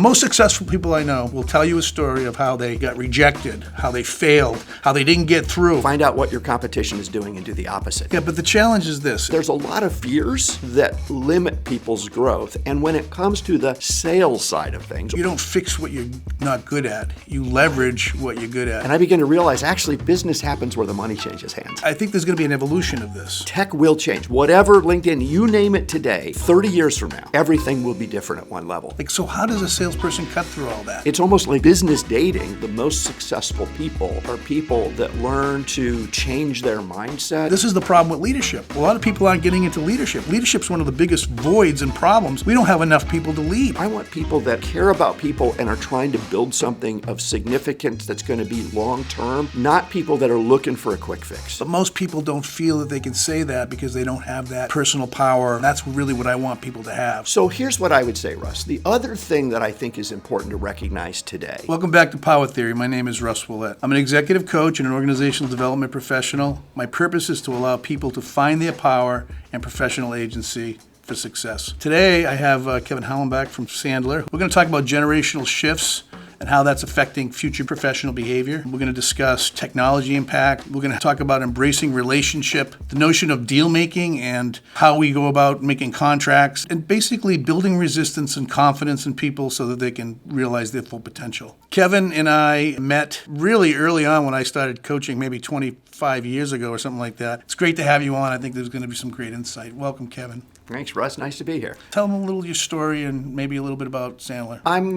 most successful people I know will tell you a story of how they got rejected, how they failed, how they didn't get through. Find out what your competition is doing and do the opposite. Yeah, but the challenge is this. There's a lot of fears that limit people's growth. And when it comes to the sales side of things, you don't fix what you're not good at. You leverage what you're good at. And I begin to realize actually business happens where the money changes hands. I think there's going to be an evolution of this. Tech will change. Whatever LinkedIn, you name it today, 30 years from now, everything will be different at one level. So how does a salesperson cut through all that? It's almost like business dating. The most successful people are people that learn to change their mindset. This is the problem with leadership. A lot of people aren't getting into leadership. Leadership's one of the biggest voids and problems. We don't have enough people to lead. I want people that care about people and are trying to build something of significance that's going to be long-term, not people that are looking for a quick fix. But most people don't feel that they can say that because they don't have that personal power. That's really what I want people to have. So here's what I would say, Russ. The other thing that I think is important to recognize today. Welcome back to Power Theory. My name is Russ Ouellette. I'm an executive coach and an organizational development professional. My purpose is to allow people to find their power and professional agency for success. Today, I have Kevin Hallenbeck from Sandler. We're going to talk about generational shifts and how that's affecting future professional behavior. We're going to discuss technology impact. We're going to talk about embracing relationship, the notion of deal making and how we go about making contracts, and basically building resistance and confidence in people so that they can realize their full potential. Kevin and I met really early on when I started coaching, maybe 25 years ago or something like that. It's great to have you on. I think there's going to be some great insight. Welcome, Kevin. Thanks, Russ. Nice to be here. Tell them a little your story and maybe a little bit about Sandler. I'm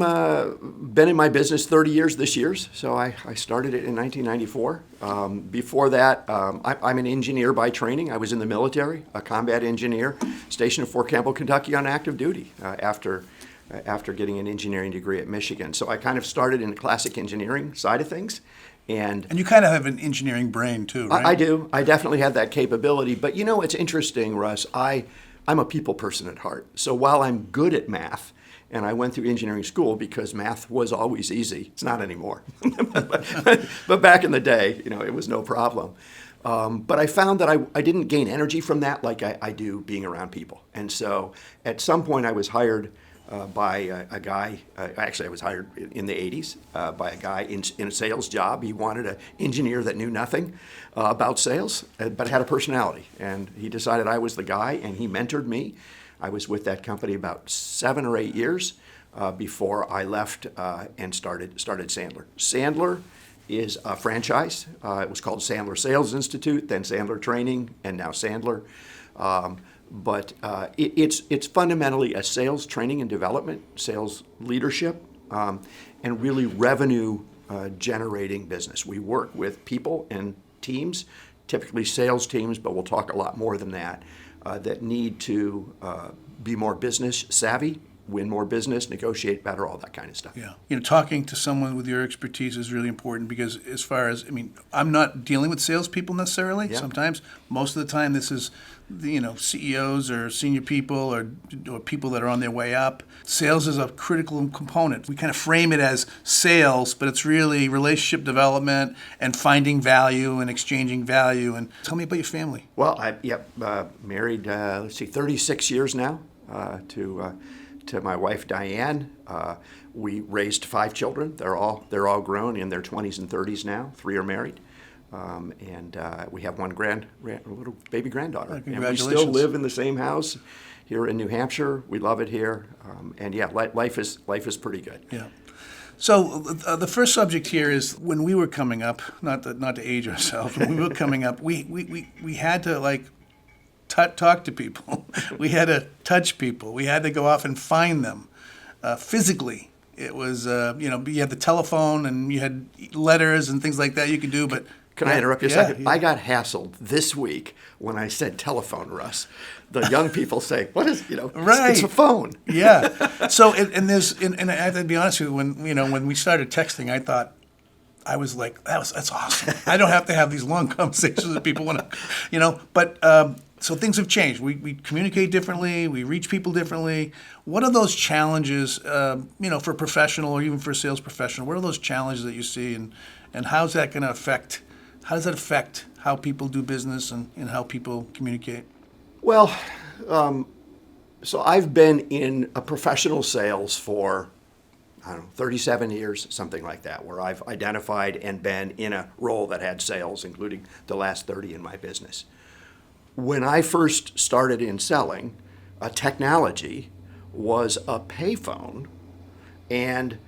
been in my business 30 years this year, so I started it in 1994. Before that, I'm an engineer by training. I was in the military, a combat engineer, stationed at Fort Campbell, Kentucky on active duty after getting an engineering degree at Michigan. So I kind of started in the classic engineering side of things. And you kind of have an engineering brain too, right? I do. I definitely have that capability. But you know, it's interesting, Russ. I'm a people person at heart. So while I'm good at math, and I went through engineering school because math was always easy. It's not anymore. but back in the day, you know, it was no problem. But I found that I didn't gain energy from that like I do being around people. And so at some point I was hired by a guy, actually I was hired in the 80s by a guy in a sales job. He wanted an engineer that knew nothing about sales, but had a personality. And he decided I was the guy, and he mentored me. I was with that company about 7 or 8 years before I left and started Sandler. Sandler is a franchise. It was called Sandler Sales Institute, then Sandler Training, and now Sandler. But it's fundamentally a sales training and development, sales leadership, and really revenue generating business. We work with people and teams, typically sales teams, but we'll talk a lot more than that, that need to be more business savvy, win more business, negotiate better, all that kind of stuff. Yeah. You know, talking to someone with your expertise is really important because as far as, I mean, I'm not dealing with salespeople necessarily. Yeah. Sometimes, most of the time, this is, you know, CEOs or senior people or people that are on their way up. Sales is a critical component. We kind of frame it as sales, but it's really relationship development and finding value and exchanging value. And tell me about your family. Well, married, 36 years now to my wife Diane. We raised 5 children. They're all grown in their 20s and 30s now. 3 are married, and we have one little baby granddaughter. Congratulations. And we still live in the same house here in New Hampshire. We love it here, and yeah, life is pretty good. Yeah. So the first subject here is when we were coming up. Not to age ourselves. When we were coming up, we had to talk to people. We had to touch people. We had to go off and find them physically. It was, you had the telephone and you had letters and things like that you could do, but... Can I interrupt you a second? Yeah. I got hassled this week when I said telephone, Russ. The young people say, what is, right. It's a phone. Yeah. So, and I have to be honest with you, when we started texting, I thought, I was like, that's awesome. I don't have to have these long conversations with people when but... So things have changed. We communicate differently. We reach people differently. What are those challenges, for a professional or even for a sales professional? What are those challenges that you see, and how's that going to affect? How does that affect how people do business and how people communicate? Well, so I've been in a professional sales for I don't know, 37 years, something like that, where I've identified and been in a role that had sales, including the last 30 in my business. When I first started in selling, technology was a payphone and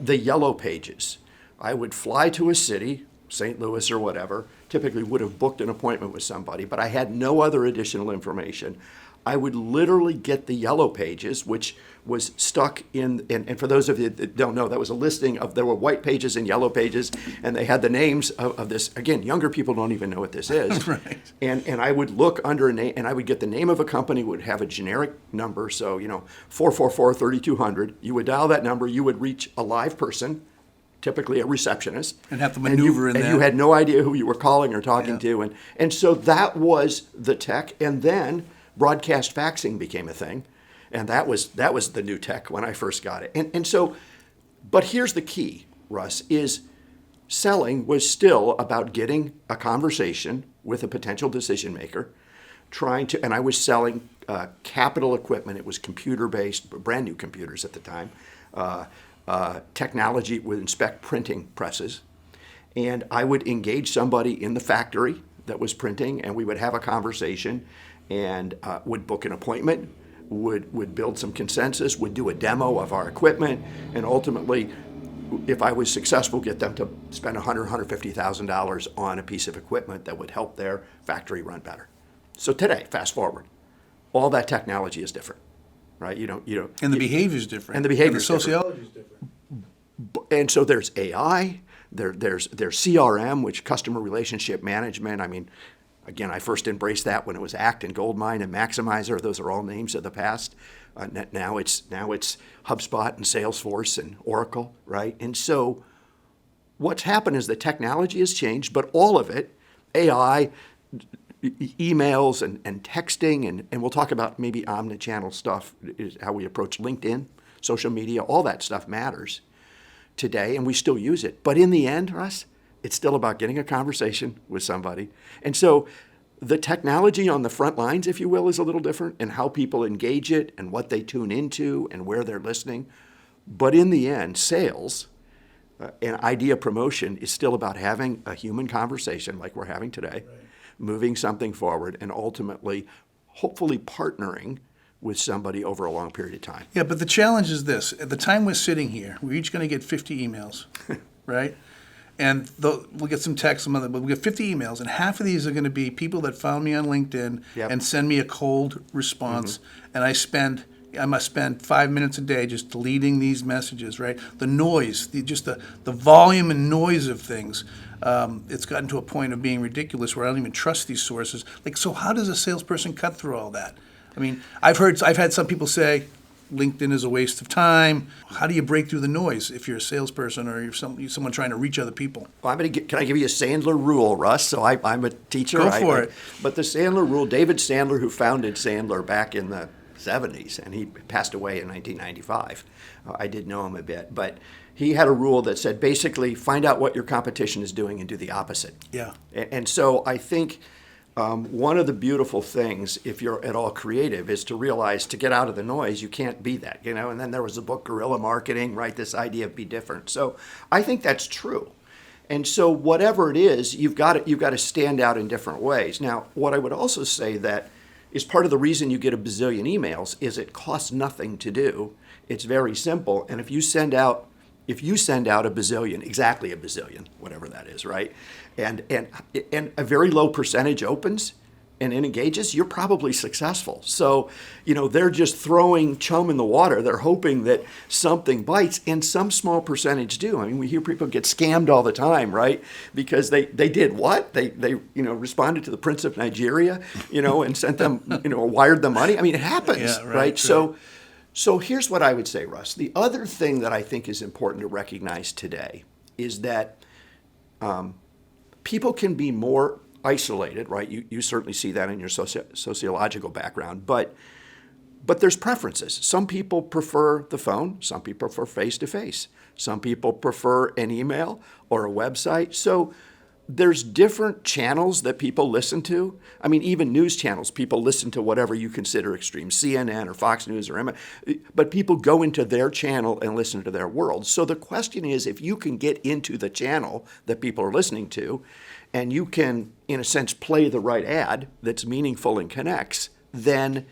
the yellow pages. I would fly to a city, St. Louis or whatever, typically would have booked an appointment with somebody, but I had no other additional information. I would literally get the yellow pages, which was stuck in, and for those of you that don't know, that was a listing of, there were white pages and yellow pages, and they had the names of this. Again, younger people don't even know what this is. Right. And I would look under a name, and I would get the name of a company, would have a generic number, so, 444-3200. You would dial that number, you would reach a live person, typically a receptionist. And have to maneuver in and there. you had no idea who you were calling or talking to. And so that was the tech. And then broadcast faxing became a thing. And that was the new tech when I first got it. And so, but here's the key, Russ, is selling was still about getting a conversation with a potential decision maker, and I was selling capital equipment. It was computer-based, brand new computers at the time. Technology would inspect printing presses. And I would engage somebody in the factory that was printing, and we would have a conversation and would book an appointment, would build some consensus, would do a demo of our equipment, and ultimately, if I was successful, get them to spend $100,000, $150,000 on a piece of equipment that would help their factory run better. So today, fast forward, all that technology is different, right? And the behavior's different. And the behavior's different. The sociology's different. And so there's AI, there's CRM, which customer relationship management. I mean, again, I first embraced that when it was ACT and Goldmine and Maximizer. Those are all names of the past. Now it's HubSpot and Salesforce and Oracle, right? And so what's happened is the technology has changed, but all of it, AI, emails and texting, and we'll talk about maybe omnichannel stuff, is how we approach LinkedIn, social media, all that stuff matters today, and we still use it. But in the end, Russ, it's still about getting a conversation with somebody. And so the technology on the front lines, if you will, is a little different, and how people engage it and what they tune into and where they're listening. But in the end, sales and idea promotion is still about having a human conversation like we're having today, right, moving something forward, and ultimately, hopefully partnering with somebody over a long period of time. Yeah, but the challenge is this. At the time we're sitting here, we're each going to get 50 emails, right? And we'll get some texts, but we'll get 50 emails, and half of these are going to be people that found me on LinkedIn and send me a cold response, and I must spend 5 minutes a day just deleting these messages, right? The noise, the volume and noise of things, it's gotten to a point of being ridiculous where I don't even trust these sources. Like, so how does a salesperson cut through all that? I mean, I've had some people say LinkedIn is a waste of time. How do you break through the noise if you're a salesperson or you're someone trying to reach other people? Well, can I give you a Sandler rule, Russ? So I'm a teacher. Go for it. But the Sandler rule, David Sandler, who founded Sandler back in the 70s, and he passed away in 1995. I did know him a bit, but he had a rule that said basically find out what your competition is doing and do the opposite. Yeah. And so I think one of the beautiful things, if you're at all creative, is to realize to get out of the noise, you can't be that, And then there was the book Guerrilla Marketing, right? This idea of be different. So I think that's true. And so whatever it is, you've got to stand out in different ways. Now, what I would also say that is part of the reason you get a bazillion emails is it costs nothing to do. It's very simple. And if you send out a bazillion, exactly a bazillion, whatever that is, right? And a very low percentage opens and engages, you're probably successful. So, they're just throwing chum in the water. They're hoping that something bites, and some small percentage do. I mean, we hear people get scammed all the time, right? Because they did what? They responded to the Prince of Nigeria, and sent them, wired them money. I mean, it happens, right? So here's what I would say, Russ. The other thing that I think is important to recognize today is that people can be more isolated, right? You certainly see that in your sociological background, but there's preferences. Some people prefer the phone. Some people prefer face-to-face. Some people prefer an email or a website. So there's different channels that people listen to. I mean, even news channels, people listen to whatever you consider extreme, CNN or Fox News or but people go into their channel and listen to their world. So the question is, if you can get into the channel that people are listening to, and you can, in a sense, play the right ad that's meaningful and connects, then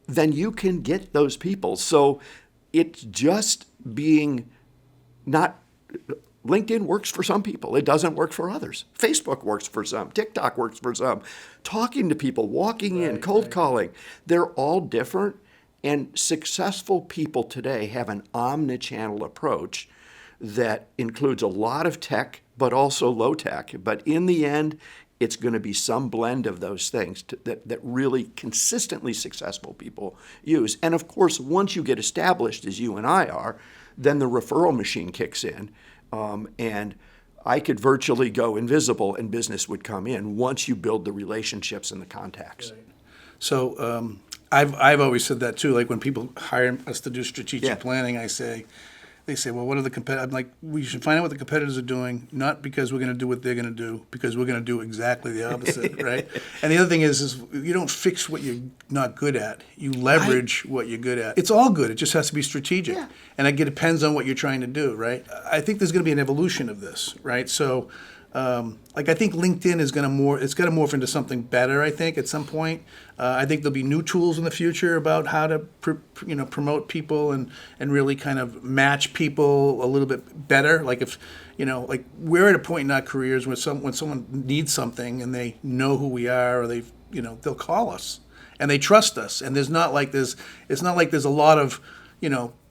you can get those people. So it's just being not... LinkedIn works for some people. It doesn't work for others. Facebook works for some. TikTok works for some. Talking to people, walking in, cold calling, they're all different. And successful people today have an omnichannel approach that includes a lot of tech, but also low tech. But in the end, it's going to be some blend of those things that really consistently successful people use. And of course, once you get established, as you and I are, then the referral machine kicks in. And I could virtually go invisible and business would come in once you build the relationships and the contacts. Right. So I've always said that too. Like when people hire us to do strategic planning, they say, well, what are the competitors? I'm like, we should find out what the competitors are doing, not because we're going to do what they're going to do, because we're going to do exactly the opposite, right? And the other thing is you don't fix what you're not good at. You leverage what you're good at. It's all good. It just has to be strategic. Yeah. And it depends on what you're trying to do, right? I think there's going to be an evolution of this, right? So, I think LinkedIn is going to it's got to morph into something better, I think, at some point. I think there'll be new tools in the future about how to promote people and really kind of match people a little bit better. Like if, like we're at a point in our careers where when someone needs something and they know who we are, or they'll call us and they trust us. And it's not like there's a lot of,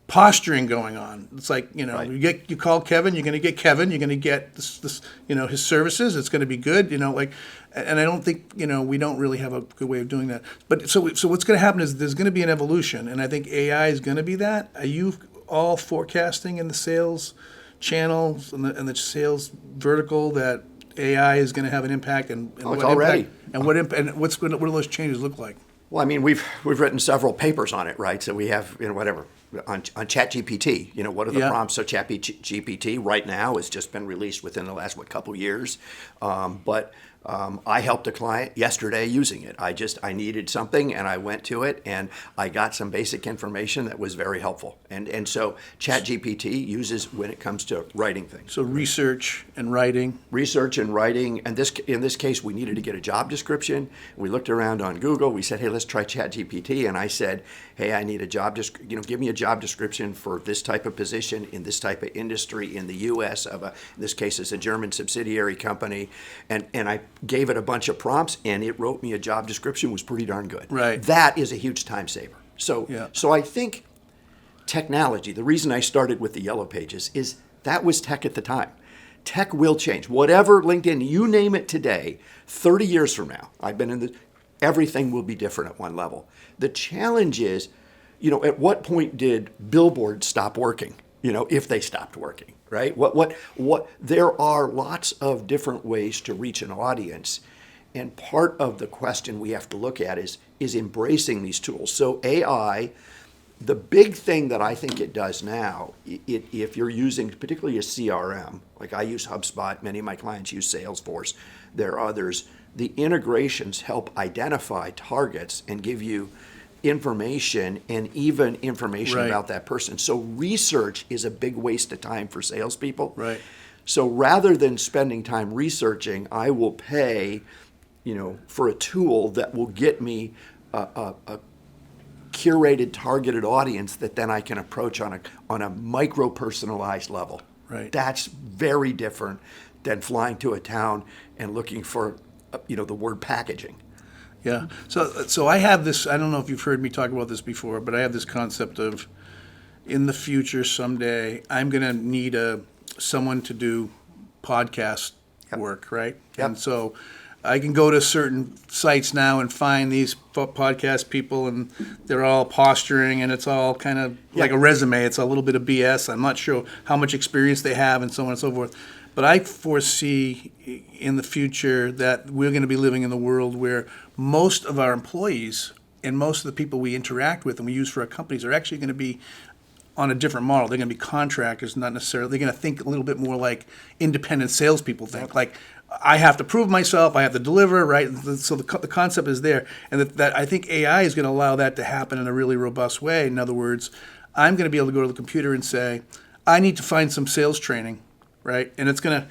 posturing going on. It's like, Right. you call Kevin, you're going to get Kevin, you're going to get this, his services. It's going to be good, and I don't think, we don't really have a good way of doing that. But so what's going to happen is there's going to be an evolution, and I think AI is going to be that. Are you all forecasting in the sales channels and the sales vertical that AI is going to have an impact, and it's what already. impact, and what do those changes look like? Well, I mean, we've written several papers on it, right? So we have, whatever, on ChatGPT, what are the prompts? So ChatGPT right now has just been released within the last, couple years. But I helped a client yesterday using it. I needed something and I went to it and I got some basic information that was very helpful. And so ChatGPT uses when it comes to writing things. So research and writing, and in this case, we needed to get a job description. We looked around on Google. We said, hey, let's try ChatGPT. And I said, hey, I need a job give me a job description for this type of position in this type of industry in the U.S. in this case, it's a German subsidiary company. And I gave it a bunch of prompts, and it wrote me a job description. Was pretty darn good. Right. That is a huge time saver. So I think technology, the reason I started with the Yellow Pages is that was tech at the time. Tech will change. Whatever LinkedIn, you name it today, 30 years from now, everything will be different at one level. The challenge is, at what point did billboards stop working? If they stopped working, right? There are lots of different ways to reach an audience. And part of the question we have to look at is embracing these tools. So AI, the big thing that I think it does now, if you're using particularly a CRM, like I use HubSpot, many of my clients use Salesforce, there are others, the integrations help identify targets and give you information and even information Right. about that person. So research is a big waste of time for salespeople. Right. So rather than spending time researching, I will pay, for a tool that will get me a curated, targeted audience that then I can approach on a micro-personalized level. Right. That's very different than flying to a town and looking for, the word packaging. Yeah. So I have this, I don't know if you've heard me talk about this before, but I have this concept of in the future someday, I'm going to need someone to do podcast work, right? Yep. And so I can go to certain sites now and find these podcast people, and they're all posturing, and it's all kind of like a resume. It's a little bit of BS. I'm not sure how much experience they have and so on and so forth. But I foresee in the future that we're going to be living in the world where most of our employees and most of the people we interact with and we use for our companies are actually going to be on a different model. They're going to be contractors, not necessarily. They're going to think a little bit more like independent salespeople think. Like, I have to prove myself, I have to deliver, right? So the concept is there. And that I think AI is going to allow that to happen in a really robust way. In other words, I'm going to be able to go to the computer and say, I need to find some sales training, right? And it's going to,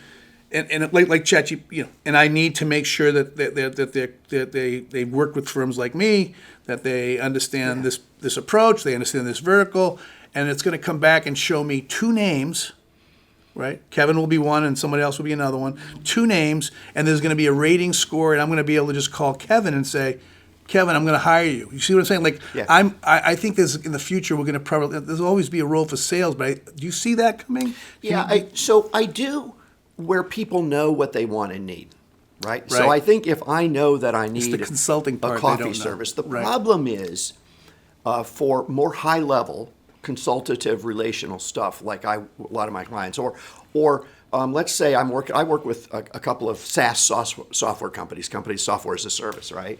and like ChatGPT, and I need to make sure that they work with firms like me, that they understand this approach, they understand this vertical, and it's going to come back and show me 2 names, right? Kevin will be one, and somebody else will be another one. 2 names, and there's going to be a rating score, and I'm going to be able to just call Kevin and say, Kevin, I'm going to hire you. You see what I'm saying? Like, I think there's in the future we're going to probably there's always be a role for sales, but do you see that coming? So I do. Where people know what they want and need, right? So I think if I know that I need the consulting part a coffee service, the problem is for more high-level consultative relational stuff, like a lot of my clients, or let's say I work with a couple of SaaS software companies, software as a service, right?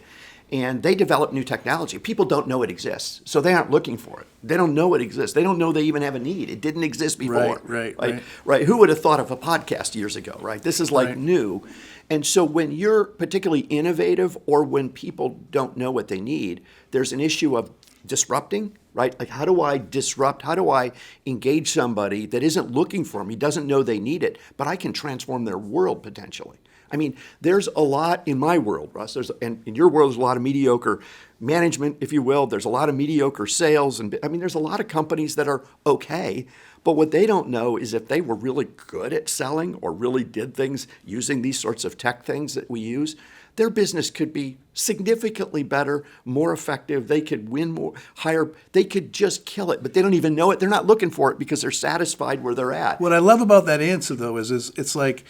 And they develop new technology. People don't know it exists, so they aren't looking for it. They don't know it exists. They don't know they even have a need. It didn't exist before. Right. Who would have thought of a podcast years ago, right? This is like new. And so when you're particularly innovative or when people don't know what they need, there's an issue of disrupting, right? Like, how do I disrupt? How do I engage somebody that isn't looking for me, doesn't know they need it, but I can transform their world potentially? I mean, there's a lot in my world, Russ. And in your world, there's a lot of mediocre management, if you will. There's a lot of mediocre sales. And I mean, there's a lot of companies that are okay. But what they don't know is if they were really good at selling or really did things using these sorts of tech things that we use, their business could be significantly better, more effective. They could win more, higher. They could just kill it, but they don't even know it. They're not looking for it because they're satisfied where they're at. What I love about that answer, though, is it's like,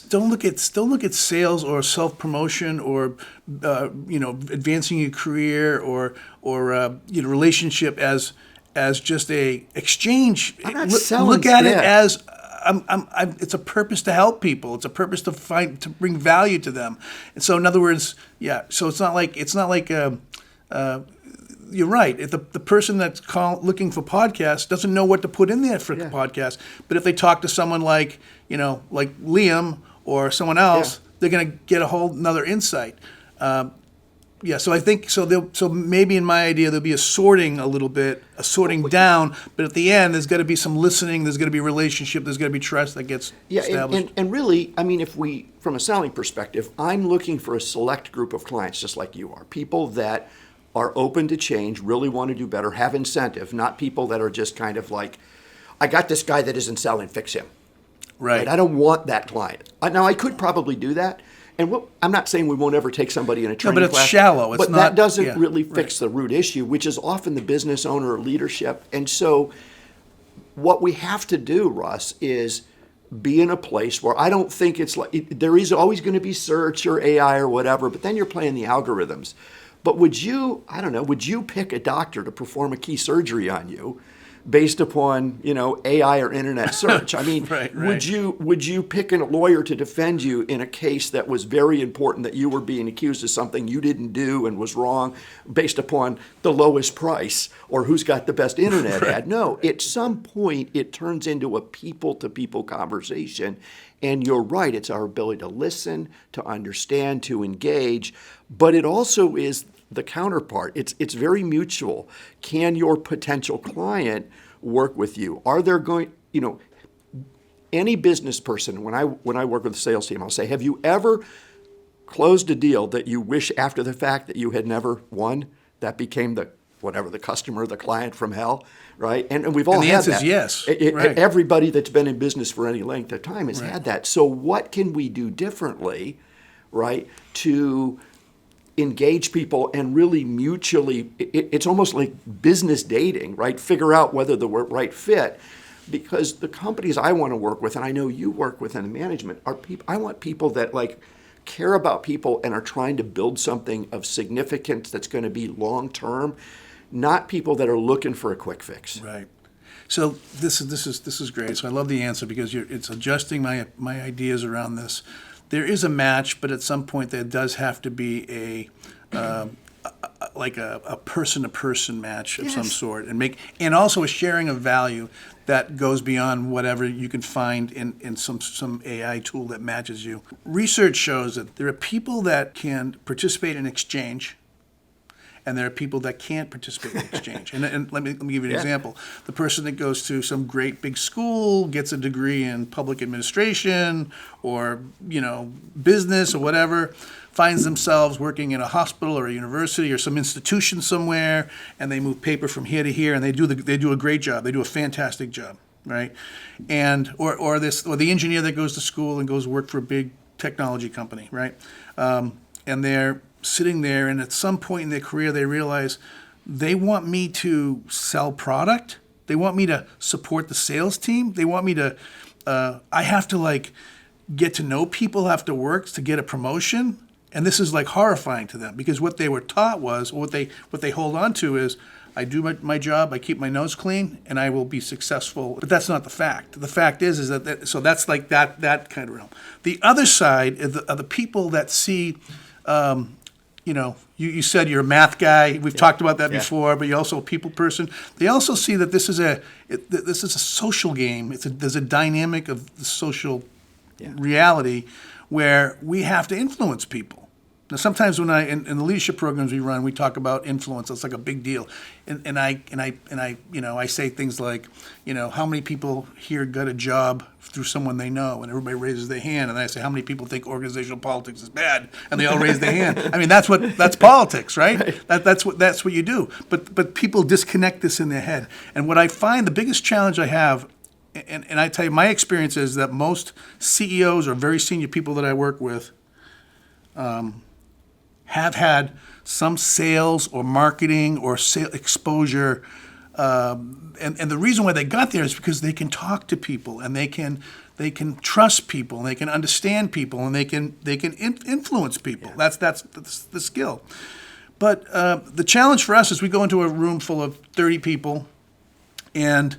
Don't look at sales or self-promotion or advancing your career or relationship as just a exchange. I'm not selling. Look at it as it's a purpose to help people. It's a purpose to bring value to them. And so, in other words, So it's not like you're right. If the person that's looking for podcasts doesn't know what to put in there for the podcast, but if they talk to someone like Liam or someone else, they're going to get a whole another insight. So I think so maybe in my idea there'll be a sorting down, but at the end there's got to be some listening. There's got to be relationship. There's got to be trust that gets established. And really, I mean, if we, from a selling perspective, I'm looking for a select group of clients, just like you are, people that are open to change, really want to do better, have incentive, not people that are just kind of like, I got this guy that isn't selling, fix him. Right. I don't want that client. Now, I could probably do that. And I'm not saying we won't ever take somebody in a training class. But it's shallow. But that doesn't really fix the root issue, which is often the business owner or leadership. And so what we have to do, Russ, is be in a place where I don't think it's like, there is always going to be search or AI or whatever, but then you're playing the algorithms. But would you pick a doctor to perform a key surgery on you based upon, AI or internet search? I mean, would you pick a lawyer to defend you in a case that was very important that you were being accused of something you didn't do and was wrong based upon the lowest price or who's got the best internet ad? No, at some point it turns into a people-to-people conversation. And you're right, it's our ability to listen, to understand, to engage, but it also is the counterpart. It's very mutual. Can your potential client work with you? Are there any business person, when I work with the sales team, I'll say, have you ever closed a deal that you wish after the fact that you had never won? That became the customer, the client from hell, right? And we've all had that. And the answer is yes. Everybody that's been in business for any length of time has had that. So what can we do differently, right, to engage people and really mutually, it's almost like business dating, right? Figure out whether the right fit. Because the companies I want to work with, and I know you work with in the management, are people. I want people that care about people and are trying to build something of significance that's going to be long term, not people that are looking for a quick fix. Right. So this is great. So I love the answer because it's adjusting my ideas around this. There is a match, but at some point there does have to be like a person-to-person match of some sort, and also a sharing of value that goes beyond whatever you can find in some AI tool that matches you. Research shows that there are people that can participate in exchange, and there are people that can't participate in exchange. And let me give you an example. The person that goes to some great big school, gets a degree in public administration or, business or whatever, finds themselves working in a hospital or a university or some institution somewhere, and they move paper from here to here, and they do a great job. They do a fantastic job, right? And or the engineer that goes to school and goes work for a big technology company, right? And they're sitting there, and at some point in their career, they realize they want me to sell product. They want me to support the sales team. They want me to. I have to get to know people after work to get a promotion. And this is horrifying to them, because what they were taught was, or what they hold on to is, I do my job, I keep my nose clean, and I will be successful. But that's not the fact. The fact is that so that's that kind of realm. The other side are the people that see, you said you're a math guy. We've talked about that before, but you're also a people person. They also see that this is a social game. There's a dynamic of the social reality where we have to influence people. Now, sometimes when in the leadership programs we run, we talk about influence. It's like a big deal, and I say things like, how many people here got a job through someone they know, and everybody raises their hand, and I say, how many people think organizational politics is bad, and they all raise their hand. I mean, that's politics, right? That's what you do. But people disconnect this in their head, and what I find the biggest challenge I have. And I tell you, my experience is that most CEOs or very senior people that I work with have had some sales or marketing or exposure. And the reason why they got there is because they can talk to people, and they can trust people, and they can understand people, and they can influence people. Yeah. That's the skill. But the challenge for us is we go into a room full of 30 people, and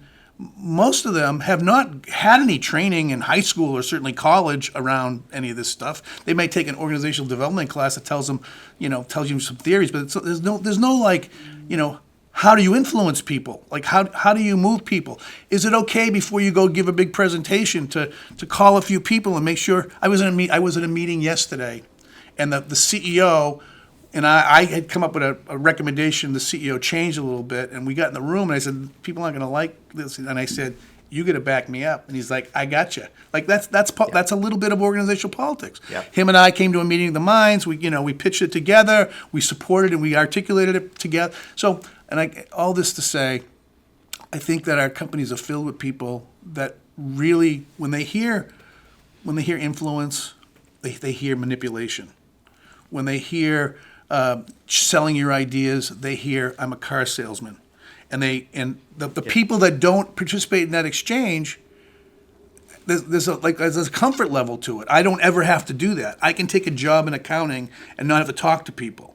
most of them have not had any training in high school or certainly college around any of this stuff. They may take an organizational development class that tells you some theories, but there's no how do you influence people? How do you move people? Is it okay before you go give a big presentation to call a few people and make sure? I was in a meeting yesterday, and the CEO. And I had come up with a recommendation. The CEO changed a little bit, and we got in the room, and I said, people aren't going to like this. And I said, you got to back me up. And he's like, I got you. That's a little bit of organizational politics. Yep. Him and I came to a meeting of the minds. We pitched it together. We supported and we articulated it together. So, all this to say, I think that our companies are filled with people that really, when they hear influence, they hear manipulation. When they hear selling your ideas, they hear, I'm a car salesman. And the people that don't participate in that exchange, there's a comfort level to it. I don't ever have to do that. I can take a job in accounting and not have to talk to people.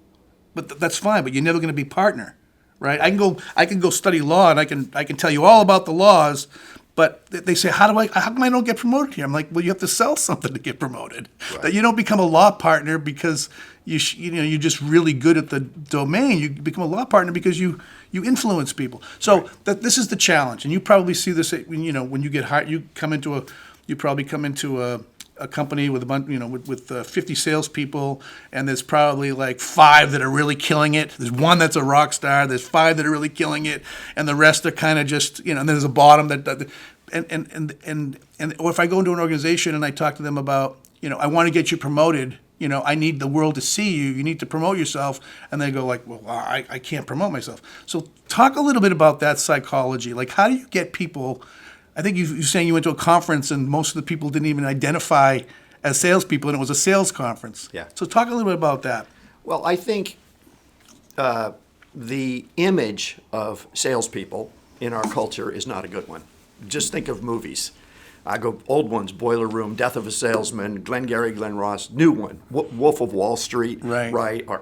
But that's fine, but you're never going to be partner, right? I can go study law, and I can tell you all about the laws. But they say, how come I don't get promoted here? I'm like, well, you have to sell something to get promoted. Right. That you don't become a law partner because you're just really good at the domain. You become a law partner because you influence people. So this is the challenge, and you probably see this. When you get hired, you probably come into a company with a bunch, with 50 salespeople, and there's probably 5 that are really killing it. There's 1 that's a rock star. There's 5 that are really killing it, and the rest are kind of just, and there's a bottom that or if I go into an organization and I talk to them about, I want to get you promoted. I need the world to see you. You need to promote yourself, and they go well, I can't promote myself. So talk a little bit about that psychology. How do you get people? I think you're saying you went to a conference and most of the people didn't even identify as salespeople, and it was a sales conference. Yeah. So talk a little bit about that. Well, I think the image of salespeople in our culture is not a good one. Just think of movies. I go old ones: Boiler Room, Death of a Salesman, Glengarry Glen Ross. New one: Wolf of Wall Street. Right. Or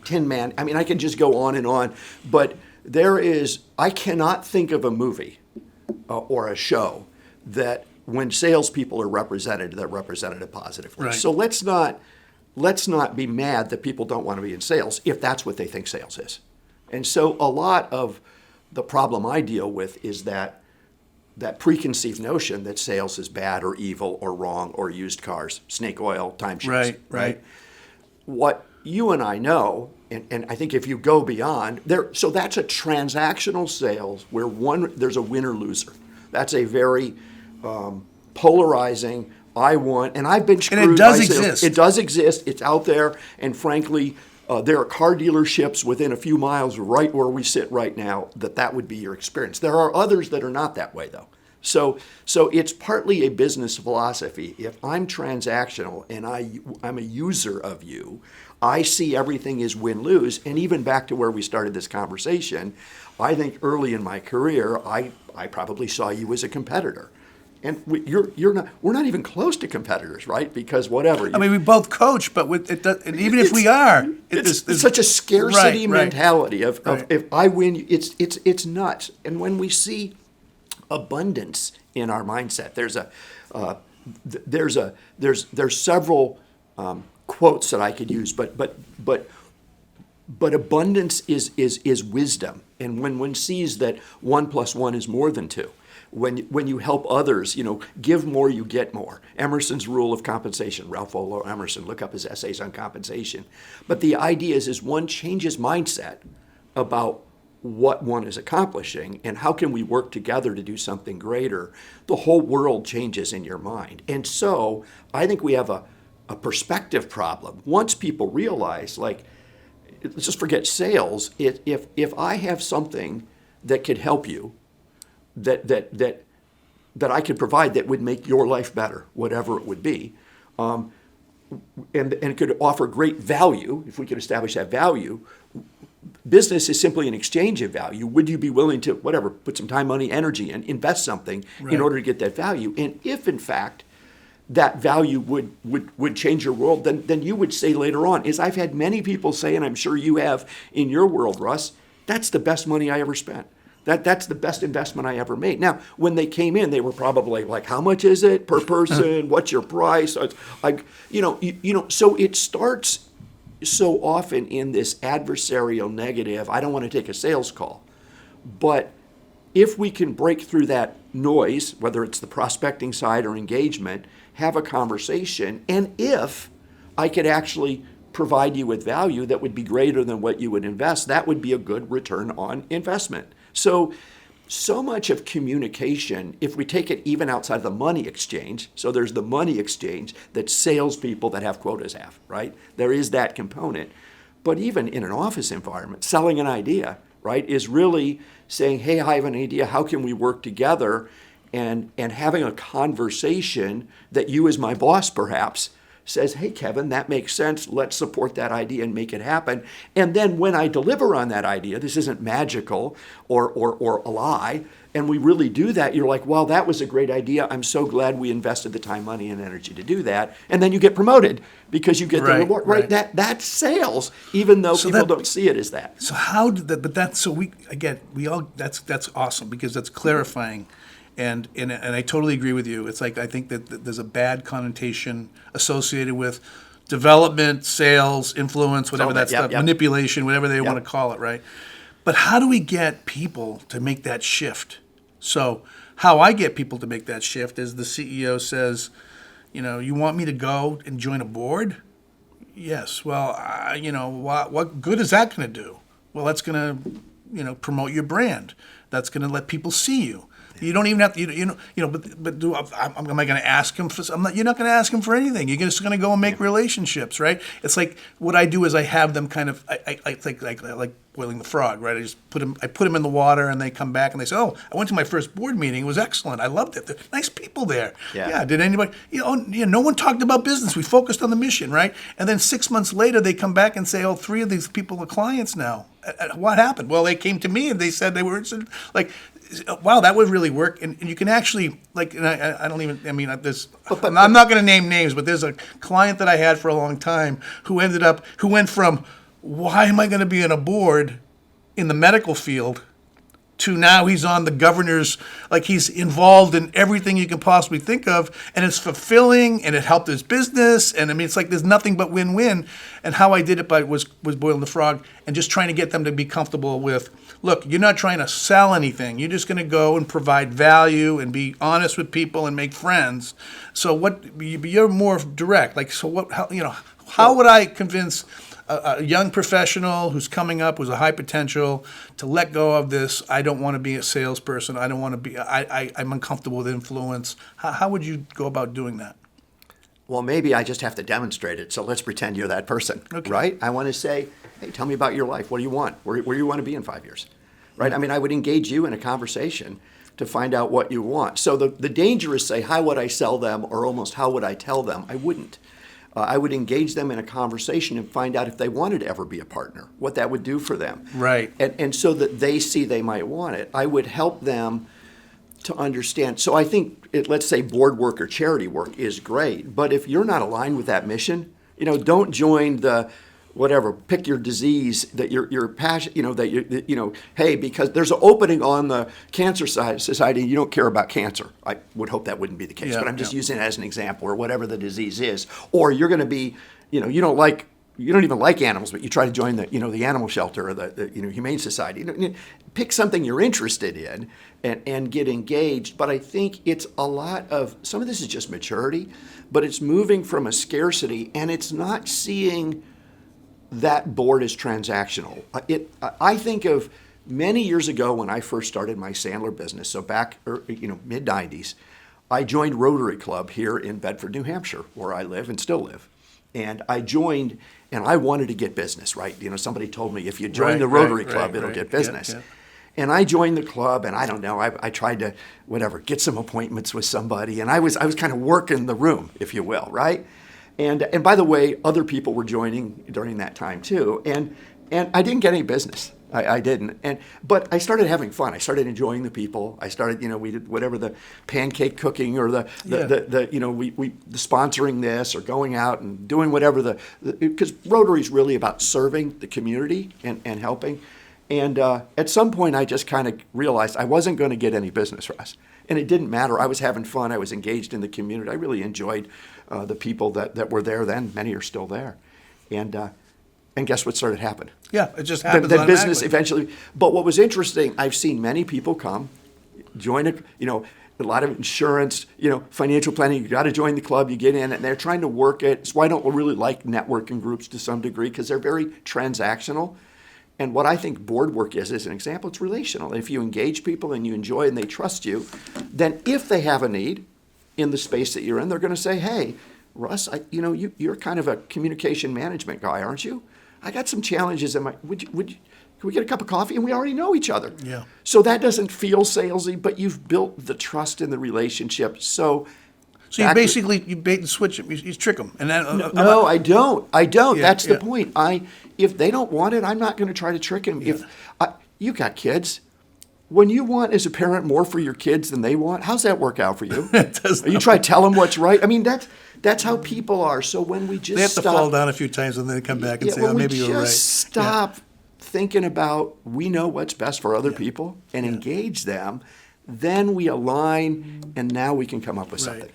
Tin Man. I mean, I can just go on and on. But I cannot think of a movie or a show that when salespeople are represented, that represented a positive way. Right. So let's not let's not be mad that people don't want to be in sales if that's what they think sales is. And so a lot of the problem I deal with is that preconceived notion that sales is bad or evil or wrong or used cars, snake oil, timeshares. Right. What you and I know, and I think if you go beyond there, so that's a transactional sales where there's a winner loser. That's a very polarizing. And I've been screwed. And it does by sales. exist. It does exist. It's out there, and frankly, there are car dealerships within a few miles right where we sit right now that would be your experience. There are others that are not that way, though. So it's partly a business philosophy. If I'm transactional and I'm a user of you, I see everything as win-lose. And even back to where we started this conversation, I think early in my career, I probably saw you as a competitor. And we're not even close to competitors, right? Because whatever. I mean, we both coach, but and even if we are, it's such a scarcity mentality of Right. if I win, it's nuts. And when we see abundance in our mindset, there's several quotes that I could use, but abundance is wisdom. And when one sees that 1 + 1 is more than 2. When you help others, give more, you get more. Emerson's rule of compensation, Ralph Waldo Emerson, look up his essays on compensation. But the idea is one changes mindset about what one is accomplishing and how can we work together to do something greater, the whole world changes in your mind. And so I think we have a perspective problem. Once people realize, like, let's just forget sales, if I have something that could help you, that I could provide that would make your life better, whatever it would be, and it could offer great value, if we could establish that value. Business is simply an exchange of value. Would you be willing to, put some time, money, energy, and invest something in order to get that value? And if, in fact, that value would change your world, then you would say later on, as I've had many people say, and I'm sure you have in your world, Russ, that's the best money I ever spent. That's the best investment I ever made. Now, when they came in, they were probably like, "How much is it per person? What's your price?" So it starts so often in this adversarial negative. I don't want to take a sales call, but if we can break through that noise, whether it's the prospecting side or engagement, have a conversation, and if I could actually provide you with value that would be greater than what you would invest, that would be a good return on investment. So much of communication, if we take it even outside of the money exchange, so there's the money exchange that salespeople that have quotas have, right? There is that component. But even in an office environment, selling an idea, right, is really saying, hey, I have an idea, how can we work together? And having a conversation that you as my boss perhaps says, hey, Kevin, that makes sense. Let's support that idea and make it happen. And then when I deliver on that idea, this isn't magical or a lie, and we really do that, you're like, well, that was a great idea. I'm so glad we invested the time, money, and energy to do that. And then you get promoted because you get the reward. Right? That's sales, even though people don't see it as that. So how did that? But that's so that's awesome because that's clarifying. And I totally agree with you. It's like I think that there's a bad connotation associated with development, sales, influence, whatever that stuff, manipulation, whatever they want to call it, right? But how do we get people to make that shift? So how I get people to make that shift is the CEO says, you want me to go and join a board? Yes. Well, what good is that going to do? Well, that's going to, promote your brand. That's going to let people see you. You don't even have to, am I going to ask him for? You're not going to ask him for anything. You're just going to go and make relationships, right? It's like what I do is I have them kind of, I think like boiling the frog, right? I put them in the water and they come back and they say, oh, I went to my first board meeting. It was excellent. I loved it. They're nice people there. Yeah. Did anybody? No one talked about business. We focused on the mission, right? And then 6 months later they come back and say, oh, 3 of these people are clients now. What happened? Well, they came to me and they said they were interested. Like, wow, that would really work. And you can actually, I'm not going to name names, but there's a client that I had for a long time who went from, why am I going to be on a board in the medical field to now he's on the governor's, like he's involved in everything you can possibly think of, and it's fulfilling, and it helped his business, and I mean, it's like there's nothing but win-win. And how I did it was boiling the frog and just trying to get them to be comfortable with, look, you're not trying to sell anything. You're just going to go and provide value and be honest with people and make friends. So you're more direct. Like, so what, how would I convince a young professional who's coming up, who's a high potential, to let go of this? I don't want to be a salesperson. I don't want to be, I'm uncomfortable with influence. How would you go about doing that? Well, maybe I just have to demonstrate it. So let's pretend you're that person, right? I want to say, hey, tell me about your life. What do you want? Where do you want to be in 5 years, right? I mean, I would engage you in a conversation to find out what you want. So the danger is, say, how would I sell them, or almost how would I tell them? I wouldn't. I would engage them in a conversation and find out if they wanted to ever be a partner, what that would do for them. Right. And so that they see they might want it. I would help them to understand. So I think, let's say board work or charity work is great, but if you're not aligned with that mission, don't join the whatever, pick your disease that you're passionate, hey, because there's an opening on the cancer society, you don't care about cancer. I would hope that wouldn't be the case, but I'm just using it as an example, or whatever the disease is. Or you're going to be, you don't even like animals, but you try to join the animal shelter or the humane society. Pick something you're interested in and get engaged. But I think it's a lot of, some of this is just maturity, but it's moving from a scarcity, and it's not seeing that board is transactional. I think of many years ago when I first started my Sandler business, so back mid 90s, I joined Rotary Club here in Bedford, New Hampshire, where I live and still live. And I joined, and I wanted to get business, right? Somebody told me, if you join the Rotary Club, it'll get business. Yeah. And I joined the club, and I don't know, I tried to, get some appointments with somebody, and I was kind of working the room, if you will, right? And by the way, other people were joining during that time too, and I didn't get any business. I didn't. But I started having fun. I started enjoying the people. I started, we did whatever, the pancake cooking or the sponsoring this or going out and doing whatever because Rotary is really about serving the community and helping. And at some point, I just kind of realized I wasn't going to get any business, Russ. And it didn't matter. I was having fun. I was engaged in the community. I really enjoyed the people that were there then. Many are still there. And guess what started happening? Yeah, it just happened. The business eventually. But what was interesting, I've seen many people come, join a lot of insurance, financial planning. You got to join the club. You get in, and they're trying to work it. So I don't really like networking groups to some degree because they're very transactional. And what I think board work is an example, it's relational. If you engage people and you enjoy and they trust you, then if they have a need in the space that you're in, they're going to say, hey, Russ, you're kind of a communication management guy, aren't you? I got some challenges. Can we get a cup of coffee? And we already know each other. Yeah. So that doesn't feel salesy, but you've built the trust in the relationship. So you basically you bait and switch them. You trick them. And then no, I don't. Yeah, that's the yeah. point. If they don't want it, I'm not going to try to trick them. Yeah. You got kids. When you want as a parent more for your kids than they want, how's that work out for you? You try to tell them what's right. I mean, that's how people are. So when we just they have to fall down a few times and then come back and say, oh, maybe you're right. Stop thinking about we know what's best for other people and engage them, then we align, and now we can come up with something.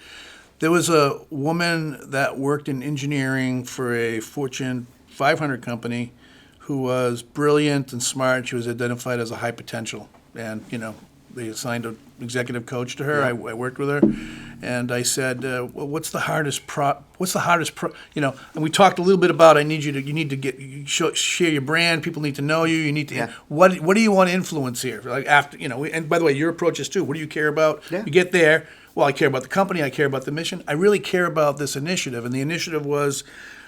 There was a woman that worked in engineering for a Fortune 500 company who was brilliant and smart. She was identified as a high potential. And, they assigned an executive coach to her. Yeah. I worked with her. And I said, well, what's the hardest and we talked a little bit about, you need to share your brand. People need to know you. You need to, what do you want to influence here? Like after, and by the way, your approach is too. What do you care about? Yeah. You get there. Well, I care about the company. I care about the mission. I really care about this initiative. And the initiative was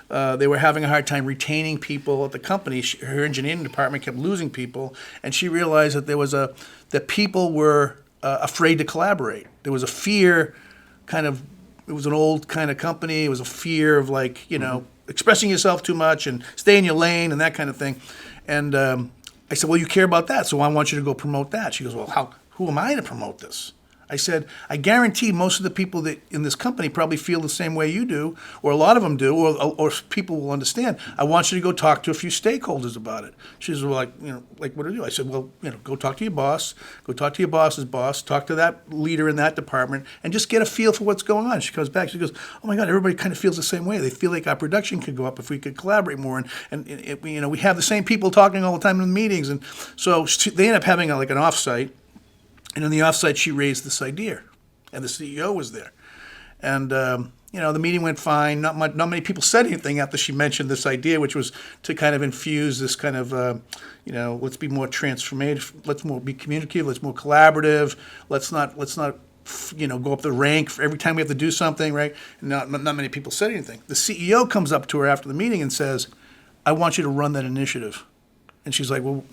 they were having a hard time retaining people at the company. Her engineering department kept losing people, and she realized that that people were afraid to collaborate. There was a fear, it was an old kind of company. It was a fear of expressing yourself too much and stay in your lane and that kind of thing. And I said, well, you care about that, so I want you to go promote that. She goes, well, who am I to promote this? I said, I guarantee most of the people that in this company probably feel the same way you do, or a lot of them do, or people will understand. I want you to go talk to a few stakeholders about it. She was like, like, what do I do? I said, well, go talk to your boss, go talk to your boss's boss, talk to that leader in that department, and just get a feel for what's going on. She comes back, she goes, oh my God, everybody kind of feels the same way. They feel like our production could go up if we could collaborate more, and we have the same people talking all the time in the meetings, and so they end up having like an offsite. And in the offsite, she raised this idea, and the CEO was there. And the meeting went fine. Not many people said anything after she mentioned this idea, which was to kind of infuse this kind of, let's be more transformative, let's more be communicative, let's more collaborative, let's not go up the rank for every time we have to do something, right? Not many people said anything. The CEO comes up to her after the meeting and says, I want you to run that initiative. And she's like, well,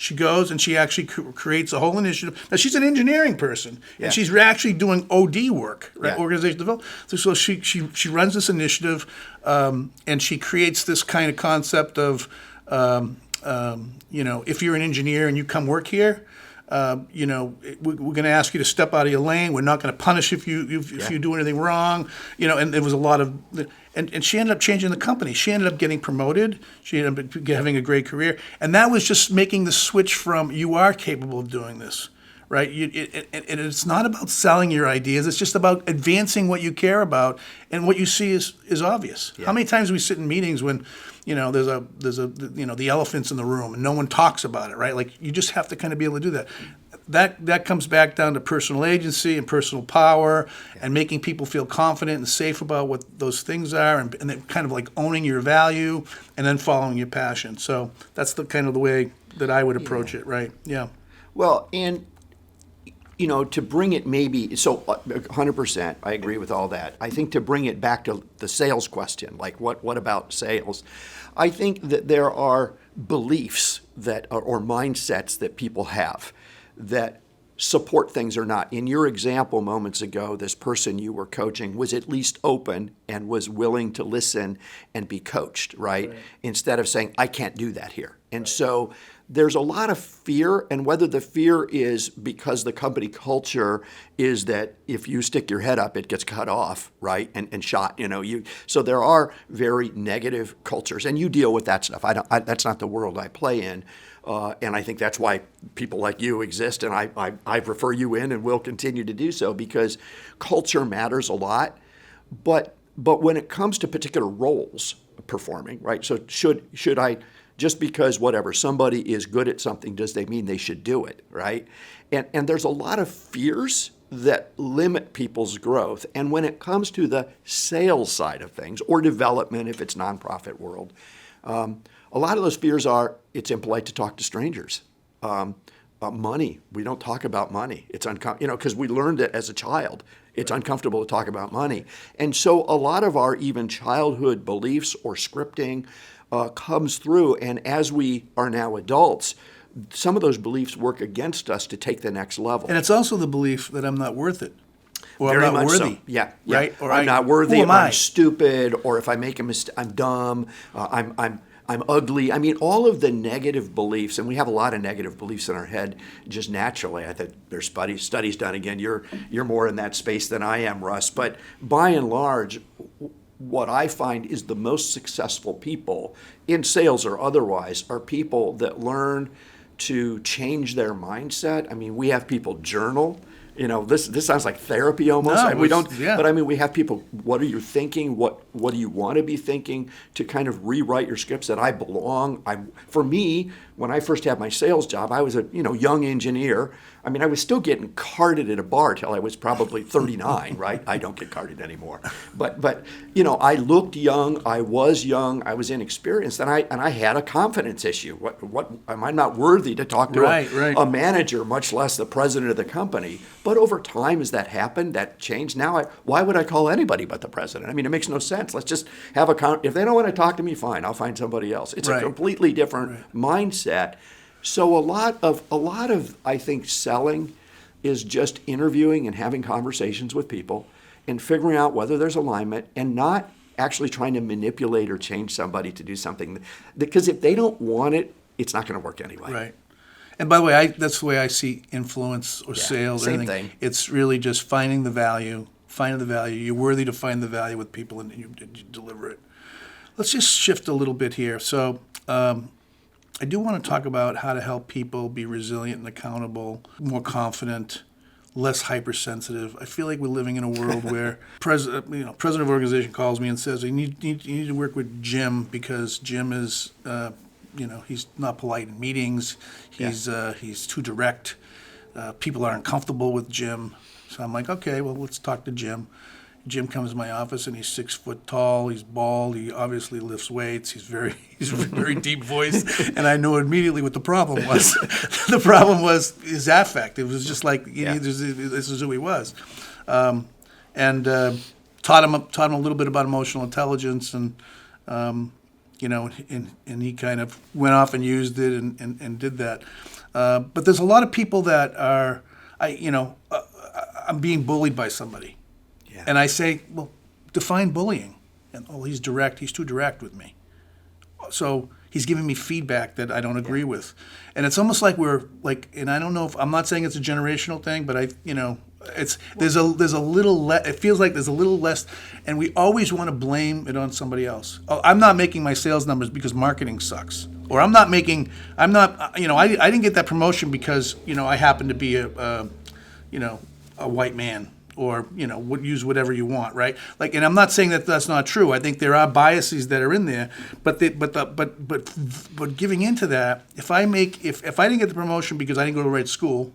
She goes and she actually creates a whole initiative. Now, she's an engineering person, and she's actually doing OD work, right? Organizational development. So she runs this initiative, and she creates this kind of concept of, if you're an engineer and you come work here, we're going to ask you to step out of your lane. We're not going to punish if you do anything wrong. And there was a lot of, and she ended up changing the company. She ended up getting promoted. She ended up having a great career, and that was just making the switch from you are capable of doing this, right? And it's not about selling your ideas. It's just about advancing what you care about, and what you see is obvious. Yeah. How many times we sit in meetings when there's the elephants in the room and no one talks about it, right? Like, you just have to kind of be able to do that. That comes back down to personal agency and personal power, and making people feel confident and safe about what those things are, and then kind of like owning your value and then following your passion. So that's the kind of the way that I would approach it, right? Yeah. Well, and to bring it 100%, I agree with all that. I think to bring it back to the sales question, like what about sales? I think that there are beliefs or mindsets that people have that support things or not. In your example moments ago, this person you were coaching was at least open and was willing to listen and be coached, right? Instead of saying, I can't do that here. And so there's a lot of fear, and whether the fear is because the company culture is that if you stick your head up, it gets cut off, right, and shot. So there are very negative cultures, and you deal with that stuff. That's not the world I play in, and I think that's why people like you exist, and I refer you in, and will continue to do so, because culture matters a lot. But when it comes to particular roles performing, right? So should I? Just because somebody is good at something, does they mean they should do it, right? And there's a lot of fears that limit people's growth. And when it comes to the sales side of things, or development if it's nonprofit world, a lot of those fears are, it's impolite to talk to strangers. Money, we don't talk about money. It's because we learned it as a child. It's uncomfortable to talk about money. And so a lot of our even childhood beliefs or scripting comes through, and as we are now adults, some of those beliefs work against us to take the next level. And it's also the belief that I'm not worth it, or Very I'm not much worthy. So. Yeah, right? Or I'm not worthy. Who am I'm I? stupid, or if I make a mistake, I'm dumb. I'm ugly. I mean, all of the negative beliefs, and we have a lot of negative beliefs in our head just naturally. I think there's studies done. Again, you're more in that space than I am, Russ. But by and large, what I find is the most successful people in sales or otherwise are people that learn to change their mindset. I mean, we have people journal. This sounds like therapy almost. No, we don't, yeah. But I mean, we have people. What are you thinking? What do you want to be thinking? To kind of rewrite your scripts that I belong. For me, when I first had my sales job, I was a young engineer. I mean, I was still getting carded at a bar till I was probably 39, right? I don't get carded anymore. But I looked young, I was inexperienced, and I had a confidence issue. What am I not worthy to talk to a manager, much less the president of the company? But over time, as that happened, that changed. Now, why would I call anybody but the president? I mean, it makes no sense. Let's just have if they don't want to talk to me, fine, I'll find somebody else. It's a completely different mindset. So a lot of I think selling is just interviewing and having conversations with people and figuring out whether there's alignment, and not actually trying to manipulate or change somebody to do something, because if they don't want it, it's not going to work anyway. Right. And by the way, that's the way I see influence or sales or same anything. thing. It's really just finding the value. You're worthy to find the value with people, and you deliver it. Let's just shift a little bit here. So I do want to talk about how to help people be resilient and accountable, more confident, less hypersensitive. I feel like we're living in a world where president of organization calls me and says, you need to work with Jim because Jim is, he's not polite in meetings. He's too direct. People aren't comfortable with Jim. So I'm like, okay, well, let's talk to Jim. Jim comes to my office and he's 6 foot tall. He's bald. He obviously lifts weights. He's very deep voiced, and I knew immediately what the problem was. The problem was his affect. It was just like this is who he was, and taught him a little bit about emotional intelligence, and and he kind of went off and used it and did that. But there's a lot of people that are, I'm being bullied by somebody. And I say, well, define bullying. And, he's direct. He's too direct with me. So he's giving me feedback that I don't agree with. And it's almost like and I don't know I'm not saying it's a generational thing, but there's a little it feels like there's a little less, and we always want to blame it on somebody else. Oh, I'm not making my sales numbers because marketing sucks. Or I didn't get that promotion because, I happen to be a white man. Or would use whatever you want, right? And I'm not saying that that's not true. I think there are biases that are in there, but giving into that, if I didn't get the promotion because I didn't go to the right school,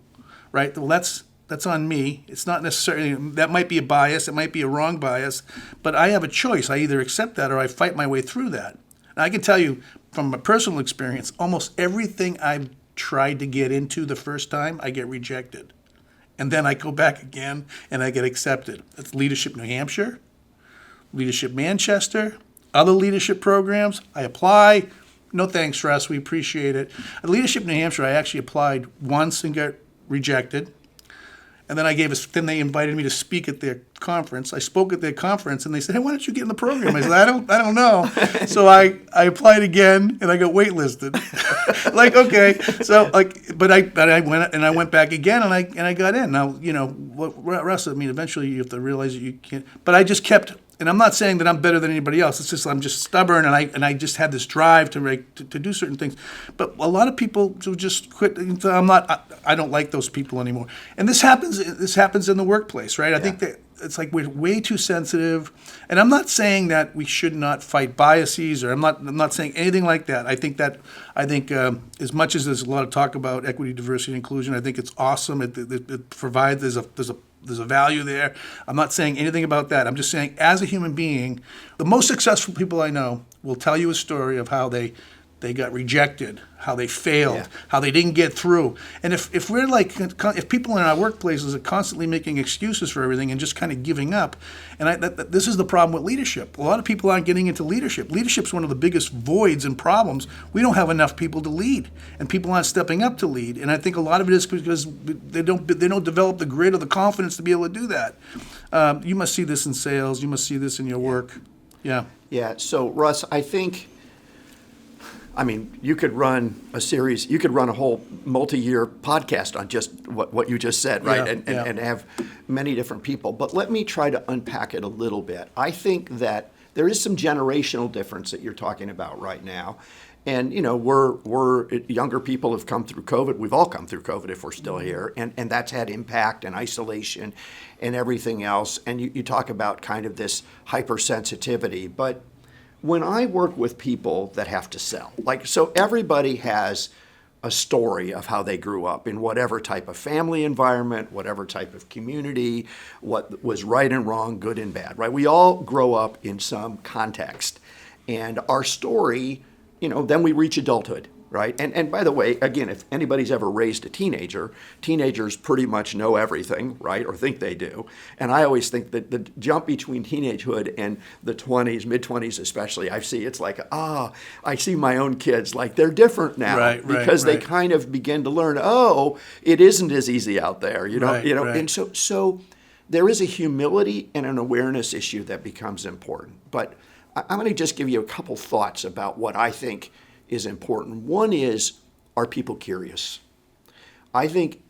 right? Well, that's on me. It's not necessarily, that might be a bias. It might be a wrong bias, but I have a choice. I either accept that or I fight my way through that. And I can tell you from a personal experience, almost everything I've tried to get into the first time, I get rejected. And then I go back again and I get accepted. It's Leadership New Hampshire, Leadership Manchester, other leadership programs. I apply. No thanks, Russ. We appreciate it. At Leadership New Hampshire, I actually applied once and got rejected. And then then they invited me to speak at their conference. I spoke at their conference, and they said, "Hey, why don't you get in the program?" I said, "I don't know." So I applied again, and I got waitlisted. Okay, so but I went back again, and I got in. Now Russ, eventually you have to realize that you can't. But I just kept. And I'm not saying that I'm better than anybody else. It's just I'm just stubborn, and I just had this drive to do certain things. But a lot of people who just quit. I don't like those people anymore. And this happens in the workplace, right? I think that it's like we're way too sensitive. And I'm not saying that we should not fight biases, or I'm not saying anything like that. I think as much as there's a lot of talk about equity, diversity, and inclusion, I think it's awesome. It provides there's a value there. I'm not saying anything about that. I'm just saying, as a human being, the most successful people I know will tell you a story of how they got rejected, how they failed, how they didn't get through. And if people in our workplaces are constantly making excuses for everything and just kind of giving up, and this is the problem with leadership. A lot of people aren't getting into leadership. Leadership's one of the biggest voids and problems. We don't have enough people to lead, and people aren't stepping up to lead. And I think a lot of it is because they don't develop the grit or the confidence to be able to do that. You must see this in sales. You must see this in your work. Yeah. Yeah. So Russ, you could run a series, you could run a whole multi-year podcast on just what you just said, right? And have many different people. But let me try to unpack it a little bit. I think that there is some generational difference that you're talking about right now. And, we're younger people have come through COVID. We've all come through COVID if we're still here. And that's had impact and isolation and everything else. And you talk about kind of this hypersensitivity. But when I work with people that have to sell, so everybody has a story of how they grew up in whatever type of family environment, whatever type of community, what was right and wrong, good and bad, right? We all grow up in some context. And our story, then we reach adulthood, right? And by the way, again, if anybody's ever raised a teenager, teenagers pretty much know everything, right? Or think they do. And I always think that the jump between teenagehood and the 20s, mid-20s especially, I see my own kids, they're different now, because they kind of begin to learn, it isn't as easy out there, And so there is a humility and an awareness issue that becomes important. But I'm going to just give you a couple thoughts about what I think is important. One is, are people curious? I think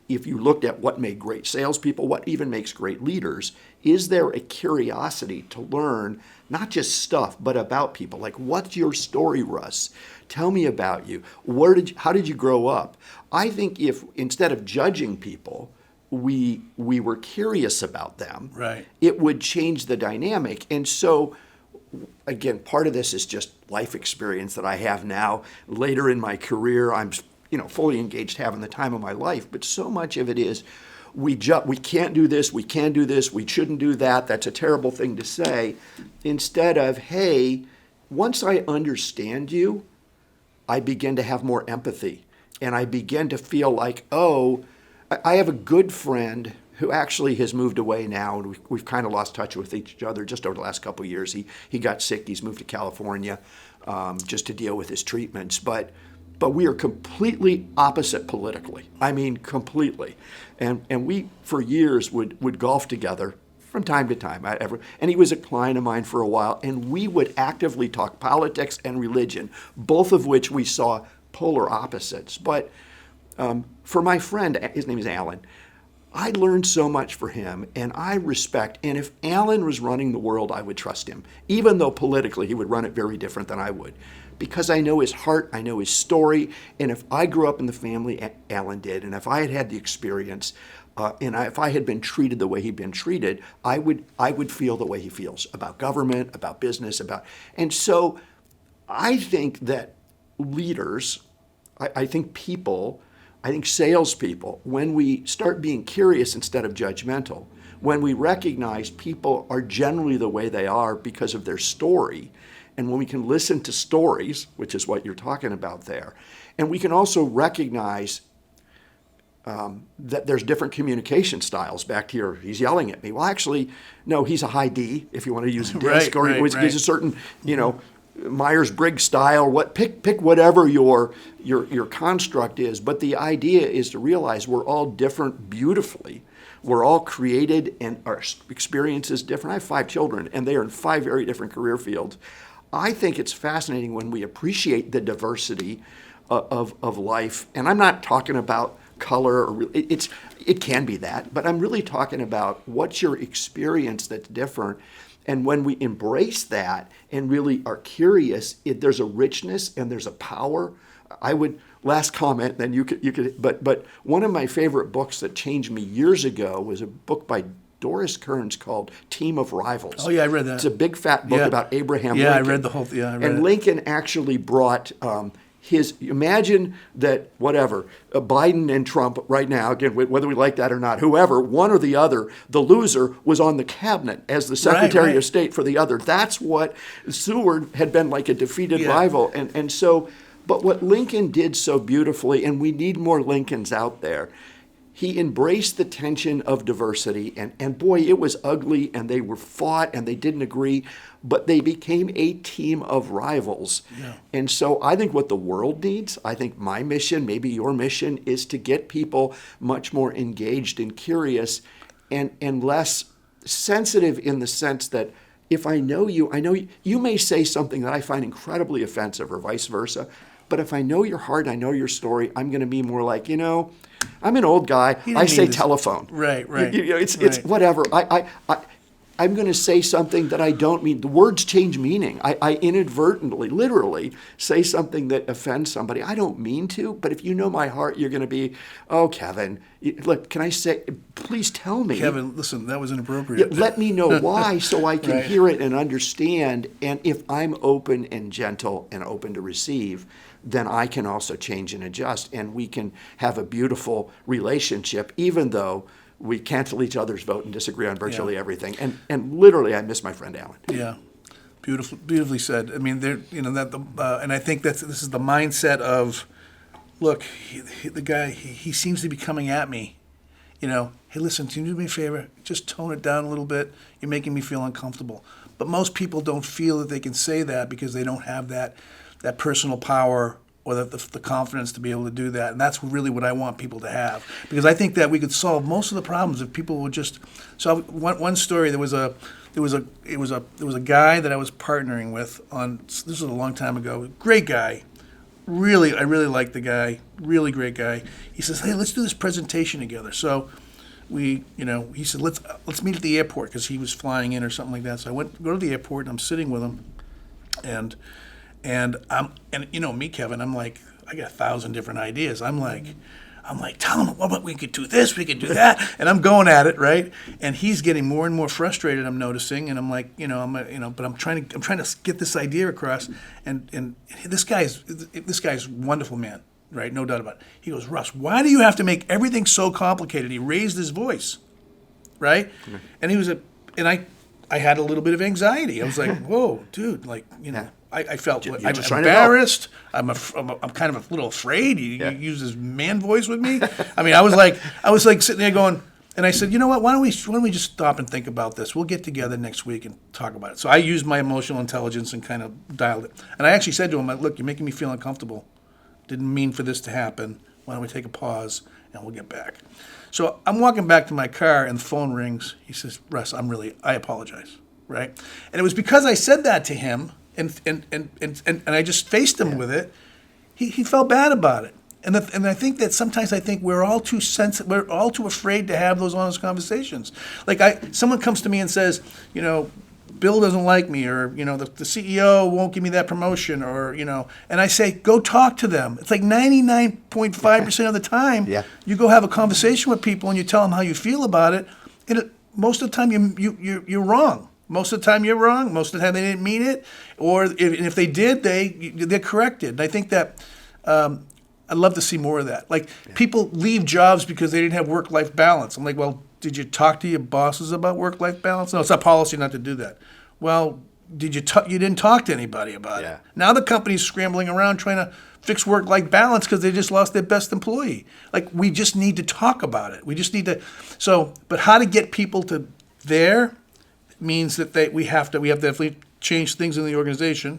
if you looked at what made great salespeople, what even makes great leaders, is there a curiosity to learn not just stuff, but about people? Like, what's your story, Russ? Tell me about you. How did you grow up? I think if instead of judging people, we were curious about them, Right. it would change the dynamic. And so, again, part of this is just life experience that I have now. Later in my career, I'm fully engaged, having the time of my life. But so much of it is we can't do this, we can do this, we shouldn't do that. That's a terrible thing to say. Instead of, hey, once I understand you, I begin to have more empathy, and I begin to feel like, oh, I have a good friend who actually has moved away now, and we've kind of lost touch with each other just over the last couple of years. He got sick. He's moved to California just to deal with his treatments. But we are completely opposite politically. I mean, completely. And we, for years, would golf together from time to time. And he was a client of mine for a while, and we would actively talk politics and religion, both of which we saw polar opposites. But for my friend, his name is Alan, I learned so much for him, and I respect, and if Alan was running the world, I would trust him, even though politically he would run it very different than I would, because I know his heart, I know his story, and if I grew up in the family Alan did, and if I had had the experience, if I had been treated the way he'd been treated, I would feel the way he feels about government, about business, and so I think that leaders, I think people, I think salespeople, when we start being curious instead of judgmental, when we recognize people are generally the way they are because of their story, and when we can listen to stories, which is what you're talking about there, and we can also recognize that there's different communication styles. Back to your, he's yelling at me. Well, actually, no, he's a high D, if you want to use a disc, or he's a certain, Myers-Briggs style, pick whatever your construct is. But the idea is to realize we're all different beautifully. We're all created, and our experience is different. I have 5 children, and they are in 5 very different career fields. I think it's fascinating when we appreciate the diversity of life. And I'm not talking about color, or it can be that, but I'm really talking about what's your experience that's different. And when we embrace that and really are curious, there's a richness and there's a power. Last comment, then you could. But one of my favorite books that changed me years ago was a book by Doris Kearns called Team of Rivals. Oh yeah, I read that. It's a big fat book about Abraham Lincoln. Yeah, I read the whole. Yeah, I read it. Lincoln actually brought. Imagine that Biden and Trump right now, again, whether we like that or not, whoever, one or the other, the loser was on the cabinet as the Secretary of State for the other. That's what Seward had been, like a defeated rival. And so, but what Lincoln did so beautifully, and we need more Lincolns out there, he embraced the tension of diversity, and boy, it was ugly, and they were fought, and they didn't agree, but they became a team of rivals. Yeah. And so I think what the world needs, I think my mission, maybe your mission, is to get people much more engaged and curious and less sensitive, in the sense that if I know you may say something that I find incredibly offensive, or vice versa, but if I know your heart, I know your story, I'm going to be more like, I'm an old guy. I say telephone. Right. It's whatever. I'm going to say something that I don't mean. The words change meaning. I inadvertently, literally, say something that offends somebody. I don't mean to, but if you know my heart, you're going to be, oh, Kevin, look, can I say, please tell me. Kevin, listen, that was inappropriate. Let me know why, so I can hear it and understand. And if I'm open and gentle and open to receive, then I can also change and adjust, and we can have a beautiful relationship, even though we cancel each other's vote and disagree on virtually everything. And literally, I miss my friend Alan. Yeah, beautifully said. I mean, and I think this is the mindset of, look, the guy, he seems to be coming at me. Hey, listen, can you do me a favor? Just tone it down a little bit. You're making me feel uncomfortable. But most people don't feel that they can say that because they don't have that personal power or the confidence to be able to do that. And that's really what I want people to have. Because I think that we could solve most of the problems if people would just solve. One story, there was a guy that I was partnering with on, this was a long time ago, great guy, I really like the guy, really great guy. He says, hey, let's do this presentation together. So he said, let's meet at the airport, because he was flying in or something like that. So I go to the airport, and I'm sitting with him, and me, Kevin, I'm like, I got 1,000 different ideas. I'm like, tell him, what we could do this, we could do that, and I'm going at it, right? And he's getting more and more frustrated. I'm noticing, and I'm like, but I'm trying to get this idea across. And this guy's a wonderful man, right? No doubt about it. He goes, Russ, why do you have to make everything so complicated? He raised his voice, right? Mm-hmm. And I had a little bit of anxiety. I was like, whoa, dude, I felt I'm embarrassed. I'm kind of a little afraid. He used his man voice with me. I mean, I was like sitting there going, and I said, you know what? Why don't we just stop and think about this? We'll get together next week and talk about it. So I used my emotional intelligence and kind of dialed it. And I actually said to him, look, you're making me feel uncomfortable. Didn't mean for this to happen. Why don't we take a pause and we'll get back? So I'm walking back to my car and the phone rings. He says, Russ, I apologize, right? And it was because I said that to him. And I just faced him with it. He felt bad about it, and I think that sometimes we're all too we're all too afraid to have those honest conversations. Like someone comes to me and says, Bill doesn't like me, or the CEO won't give me that promotion, or and I say, go talk to them. It's like 99.5% of the time, you go have a conversation with people and you tell them how you feel about it, and most of the time you're wrong. Most of the time you're wrong. Most of the time they didn't mean it, or if they did, they're corrected. And I think that I'd love to see more of that. Like people leave jobs because they didn't have work-life balance. I'm like, well, did you talk to your bosses about work-life balance? No, it's not policy not to do that. Well, you didn't talk to anybody about it. Now the company's scrambling around trying to fix work-life balance because they just lost their best employee. Like we just need to talk about it. We just need to. But how to get people to there means that we have to definitely change things in the organization,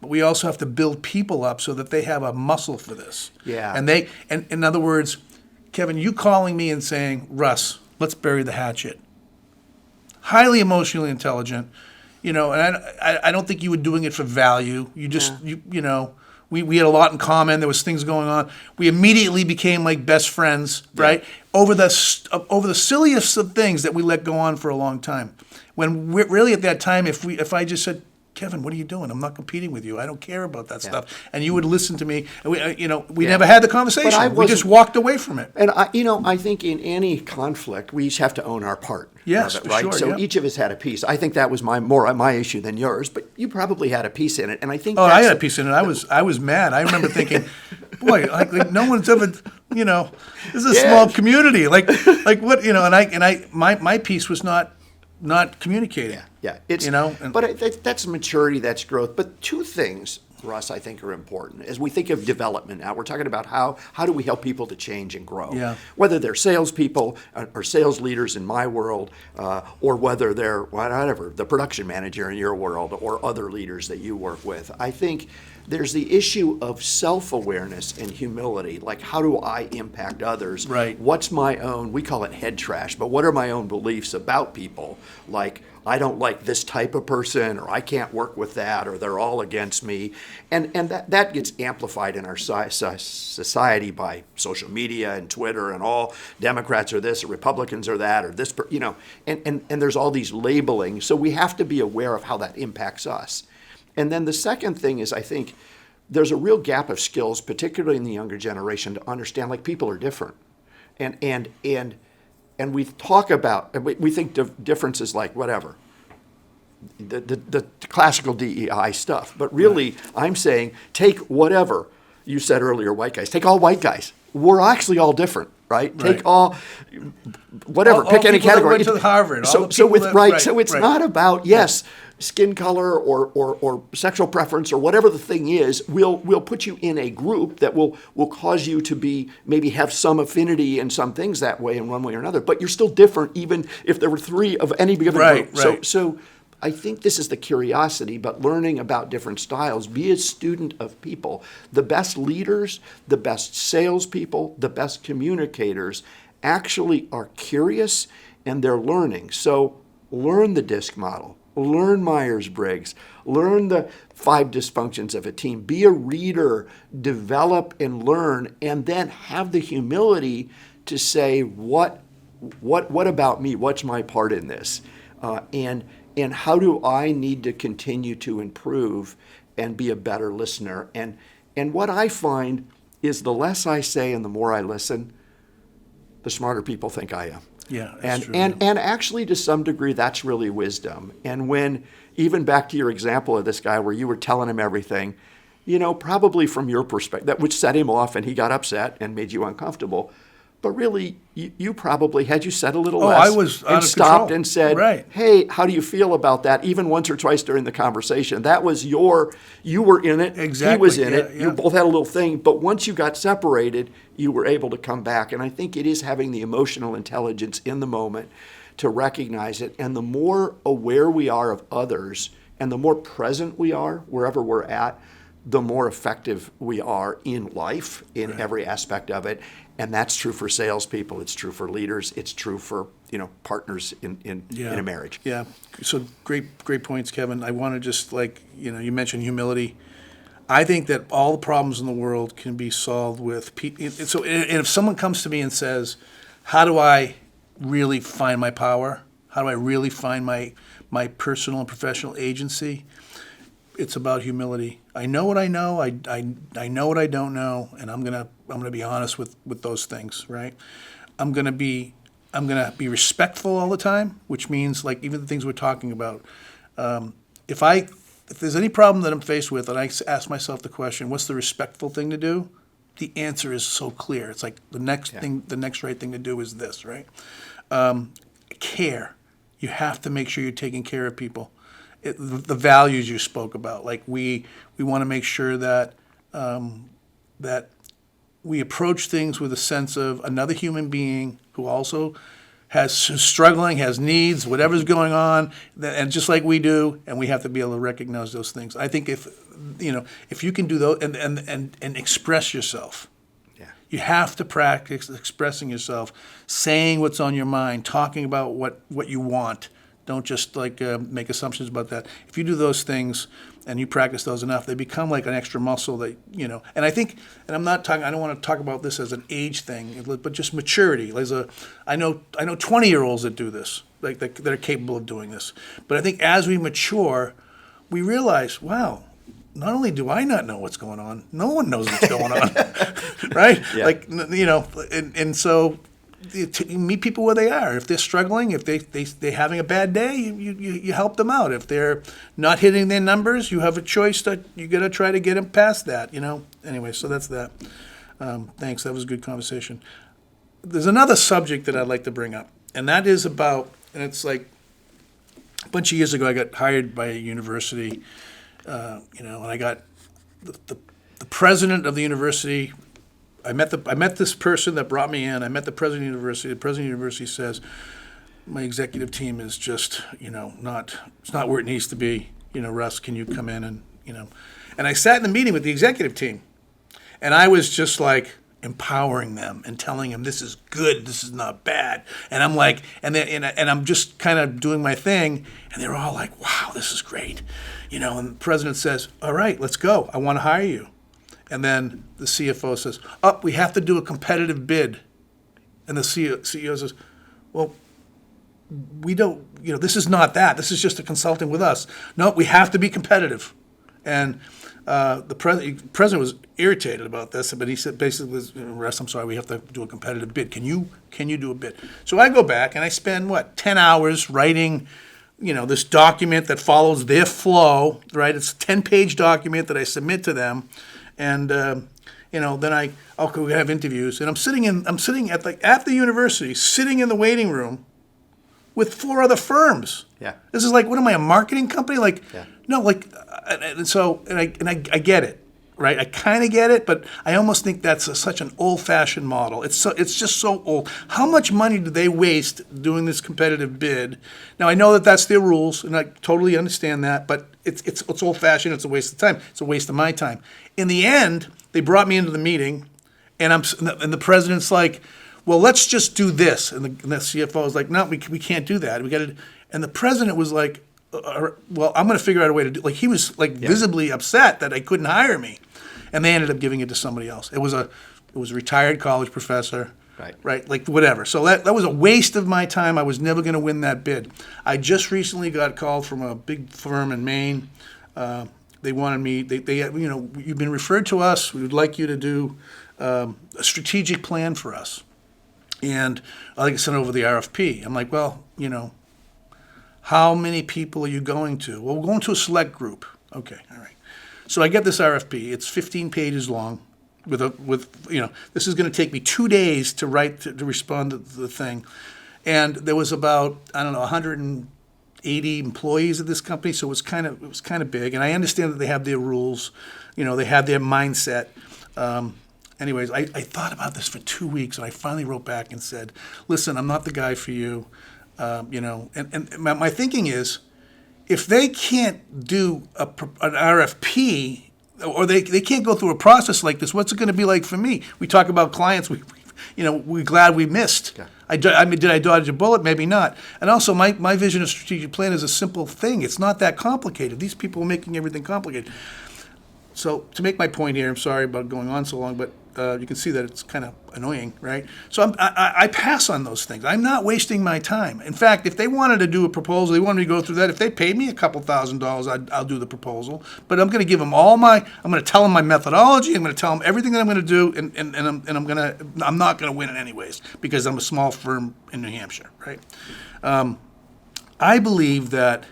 but we also have to build people up so that they have a muscle for this. Yeah. And in other words, Kevin, you calling me and saying, Russ, let's bury the hatchet. Highly emotionally intelligent, and I don't think you were doing it for value. You just we had a lot in common. There was things going on. We immediately became like best friends, right? Over the silliest of things that we let go on for a long time. When we're really at that time, if I just said, Kevin, what are you doing? I'm not competing with you. I don't care about that stuff. And you would listen to me. And we never had the conversation. We just walked away from it. And I think in any conflict, we each have to own our part. Yes, of it, right? Sure, so each of us had a piece. I think that was more my issue than yours, but you probably had a piece in it. And I think I had a piece in it. I was mad. I remember thinking, boy, like no one's ever, this is a small community. Like what, and my piece was not communicating. Yeah. But that's maturity, that's growth. But two things, Russ, I think are important. As we think of development now, we're talking about how do we help people to change and grow? Yeah. Whether they're salespeople or sales leaders in my world, or whether they're whatever, the production manager in your world or other leaders that you work with. I think there's the issue of self-awareness and humility. Like, how do I impact others? Right. What's my own, we call it head trash, but what are my own beliefs about people? Like, I don't like this type of person, or I can't work with that, or they're all against me. And that gets amplified in our society by social media and Twitter and all. Democrats are this, or Republicans are that, or this, and there's all these labeling. So we have to be aware of how that impacts us. And then the second thing is, I think there's a real gap of skills, particularly in the younger generation, to understand like people are different, and we talk about, we think differences like whatever, the classical DEI stuff, but really I'm saying take whatever you said earlier, white guys, take all white guys. We're actually all different. Right? Take all, whatever, pick any category. Went to Harvard. So it's not about skin color or sexual preference or whatever the thing is. We'll put you in a group that will cause you to maybe have some affinity in some things that way in one way or another. But you're still different, even if there were three of any given group. Right. So I think this is the curiosity, but learning about different styles. Be a student of people. The best leaders, the best salespeople, the best communicators actually are curious and they're learning. So learn the DISC model. Learn Myers-Briggs. Learn the 5 dysfunctions of a team. Be a reader. Develop and learn, and then have the humility to say, what about me? What's my part in this? And how do I need to continue to improve and be a better listener? And what I find is the less I say and the more I listen, the smarter people think I am. Yeah, that's true. And actually, to some degree, that's really wisdom. And when, even back to your example of this guy where you were telling him everything, probably from your perspective, that which set him off and he got upset and made you uncomfortable. But really, you probably, had you said a little less, I was out and of stopped control. and said, Right. hey, how do you feel about that? Even once or twice during the conversation. That was you were in it, Exactly. he was in Yeah, it, yeah. you both had a little thing, but once you got separated, you were able to come back. And I think it is having the emotional intelligence in the moment to recognize it. And the more aware we are of others and the more present we are wherever we're at, the more effective we are in life, in every aspect of it. And that's true for salespeople. It's true for leaders. It's true for partners in a marriage. Yeah. So great points, Kevin. I want to just you mentioned humility. I think that all the problems in the world can be solved with people. So if someone comes to me and says, "How do I really find my power? How do I really find my personal and professional agency?" It's about humility. I know what I know. I know what I don't know, and I'm gonna be honest with those things, right? I'm gonna be respectful all the time, which means even the things we're talking about. If there's any problem that I'm faced with, and I ask myself the question, what's the respectful thing to do? The answer is so clear. It's like the next right thing to do is this, right? Care. You have to make sure you're taking care of people. The values you spoke about, we want to make sure that that we approach things with a sense of another human being who also who's struggling, has needs, whatever's going on, and just like we do, and we have to be able to recognize those things. I think if you can do those and express yourself. You have to practice expressing yourself, saying what's on your mind, talking about what you want. Don't just make assumptions about that. If you do those things and you practice those enough, they become like an extra muscle that, and I think, and I'm not talking, I don't want to talk about this as an age thing, but just maturity. I know 20-year-olds that do this, that are capable of doing this. But I think as we mature, we realize, wow, not only do I not know what's going on, no one knows what's going on, right? Yeah. And so you meet people where they are. If they're struggling, if they're having a bad day, you help them out. If they're not hitting their numbers, you have a choice that you got to try to get them past that. Anyway, so that's that. Thanks. That was a good conversation. There's another subject that I'd like to bring up, and that is about, and it's like a bunch of years ago, I got hired by a university, and I got the president of the university. I met this person that brought me in. I met the president of the university. The president of the university says, my executive team is just, it's not where it needs to be. Russ, can you come in and. And I sat in the meeting with the executive team, and I was just empowering them and telling them this is good, this is not bad. And I'm and I'm just kind of doing my thing, and they're all like, wow, this is great. And the president says, all right, let's go. I want to hire you. And then the CFO says, we have to do a competitive bid. And the CEO says, well, we don't, this is not that. This is just a consulting with us. No, we have to be competitive. And the president was irritated about this, but he said basically, Russ, I'm sorry, we have to do a competitive bid. Can you do a bid? So I go back and I spend, 10 hours writing this document that follows their flow, right? It's a 10-page document that I submit to them. And then we have interviews, and I'm sitting at the university, sitting in the waiting room with 4 other firms. Yeah. This is what am I, a marketing company? No, and I get it, right? I kind of get it, but I almost think that's such an old-fashioned model. It's just so old. How much money do they waste doing this competitive bid? Now I know that that's their rules, and I totally understand that, but it's old-fashioned. It's a waste of time. It's a waste of my time. In the end, they brought me into the meeting, and the president's like, well, let's just do this, and the CFO is like, no, we can't do that. We got to. And the president was like, well, I'm going to figure out a way to do. Like he was like visibly upset that they couldn't hire me, and they ended up giving it to somebody else. It was a retired college professor. Right, like whatever. So that was a waste of my time. I was never going to win that bid. I just recently got called from a big firm in Maine. They wanted me. They you've been referred to us. We would like you to do a strategic plan for us, and I'd like to send over the RFP. I'm like, well, how many people are you going to? Well, we're going to a select group. Okay, all right. So I get this RFP. It's 15 pages long. This is going to take me 2 days to write to respond to the thing, and there was about 180 employees at this company, so it was kind of big. And I understand that they have their rules, they have their mindset. Anyways, I thought about this for 2 weeks, and I finally wrote back and said, "Listen, I'm not the guy for you." And my thinking is, if they can do an RFP. Or they can't go through a process like this. What's it going to be like for me? We talk about clients. We're glad we missed. Yeah. Did I dodge a bullet? Maybe not. And also, my vision of strategic plan is a simple thing. It's not that complicated. These people are making everything complicated. So to make my point here, I'm sorry about going on so long, but you can see that it's kind of annoying, right? So I pass on those things. I'm not wasting my time. In fact, if they wanted to do a proposal, they wanted me to go through that. If they paid me a couple $1,000s, I'll do the proposal. But I'm going to give them I'm going to tell them my methodology. I'm going to tell them everything that I'm going to do, and I'm not going to win it anyways because I'm a small firm in New Hampshire, right? I believe that.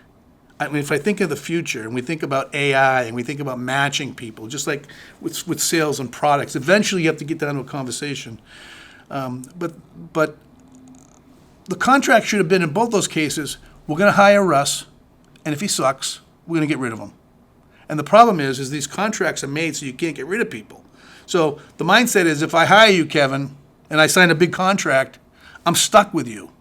If I think of the future and we think about AI and we think about matching people, just like with sales and products, eventually you have to get down to a conversation. But the contract should have been in both those cases, we're going to hire Russ, and if he sucks, we're going to get rid of him. And the problem is these contracts are made so you can't get rid of people. So the mindset is if I hire you, Kevin, and I sign a big contract, I'm stuck with you.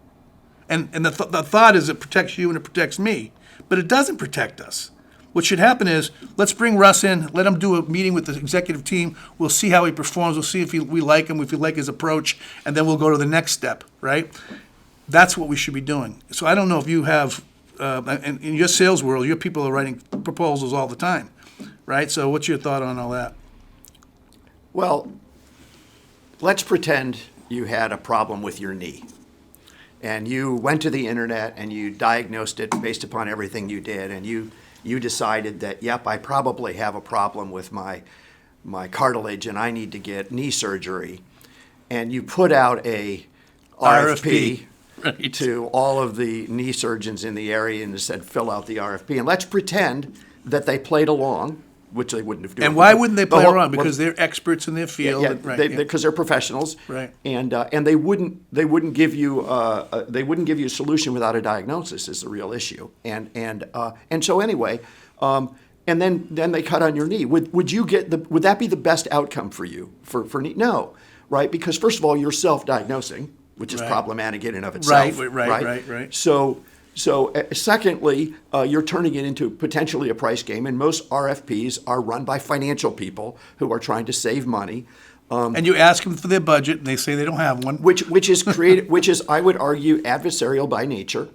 And the thought is it protects you and it protects me. But it doesn't protect us. What should happen is, let's bring Russ in, let him do a meeting with the executive team. We'll see how he performs. We'll see if we like him, if we like his approach, and then we'll go to the next step, right? That's what we should be doing. So I don't know if you have, in your sales world, your people are writing proposals all the time, right? So what's your thought on all that? Well, let's pretend you had a problem with your knee. And you went to the internet and you diagnosed it based upon everything you did, and you decided that, yep, I probably have a problem with my cartilage and I need to get knee surgery. And you put out a RFP. Right. To all of the knee surgeons in the area and said, fill out the RFP. And let's pretend that they played along, which they wouldn't have done. And why wouldn't they play around? Because they're experts in their field. Because they're professionals. Right. And they wouldn't give you a solution without a diagnosis is the real issue. And so anyway, and then they cut on your knee. Would that be the best outcome for you for knee? No, right? Because first of all, you're self-diagnosing, which is problematic in and of itself. Right. So secondly, you're turning it into potentially a price game, and most RFPs are run by financial people who are trying to save money. And you ask them for their budget, and they say they don't have one. Which is I would argue adversarial by nature.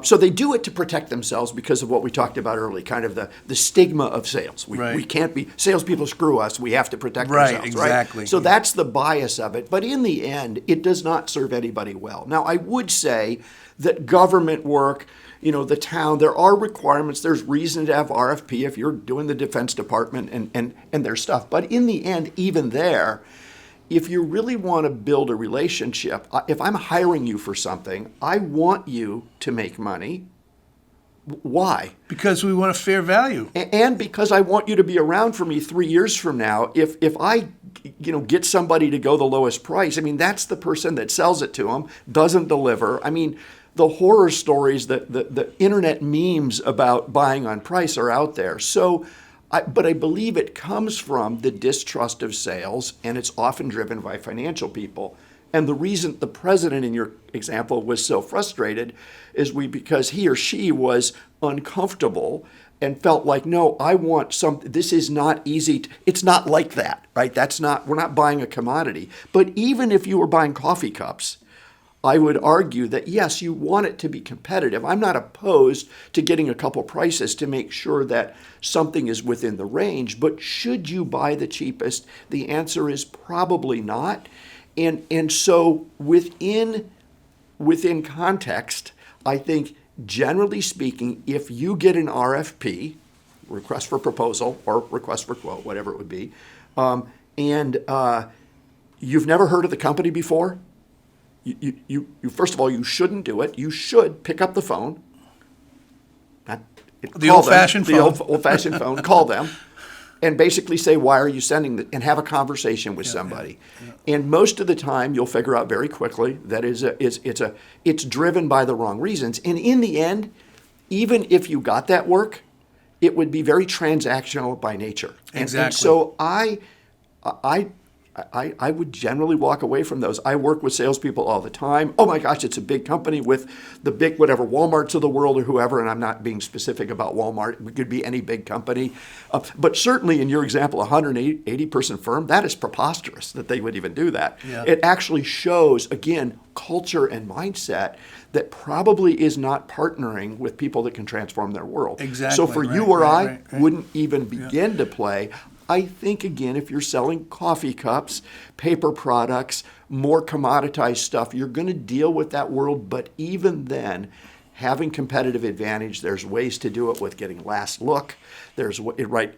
So they do it to protect themselves because of what we talked about earlier, kind of the stigma of sales. We can't be salespeople screw us. We have to protect ourselves. Exactly. Right. So that's the bias of it. But in the end, it does not serve anybody well. Now, I would say that government work, the town, there are requirements. There's reason to have RFP if you're doing the Defense Department and their stuff. But in the end, even there, if you really want to build a relationship, if I'm hiring you for something, I want you to make money. Why? Because we want a fair value. And because I want you to be around for me 3 years from now. If I get somebody to go the lowest price, that's the person that sells it to them, doesn't deliver. The horror stories, the internet memes about buying on price are out there. So, but I believe it comes from the distrust of sales, and it's often driven by financial people. And the reason the president in your example was so frustrated is because he or she was uncomfortable and felt like, no, I want something. This is not easy. It's not like that, right? We're not buying a commodity. But even if you were buying coffee cups, I would argue that, yes, you want it to be competitive. I'm not opposed to getting a couple prices to make sure that something is within the range, but should you buy the cheapest? The answer is probably not. And so within context, I think generally speaking, if you get an RFP, request for proposal or request for quote, whatever it would be, and you've never heard of the company before, you first of all, you shouldn't do it. You should pick up the phone. The old-fashioned phone. The old-fashioned phone. Call them. And basically say, why are you sending and have a conversation with somebody. Yeah. And most of the time, you'll figure out very quickly that it's driven by the wrong reasons. And in the end, even if you got that work, it would be very transactional by nature. Exactly. And so I would generally walk away from those. I work with salespeople all the time. Oh my gosh, it's a big company with the big whatever Walmarts of the world or whoever, and I'm not being specific about Walmart. It could be any big company. But certainly in your example, a 180-person firm, that is preposterous that they would even do that. Yeah. It actually shows, again, culture and mindset that probably is not partnering with people that can transform their world. Exactly. So for you or I, wouldn't even begin to play. I think, again, if you're selling coffee cups, paper products, more commoditized stuff, you're going to deal with that world. But even then, having competitive advantage, there's ways to do it with getting last look. There's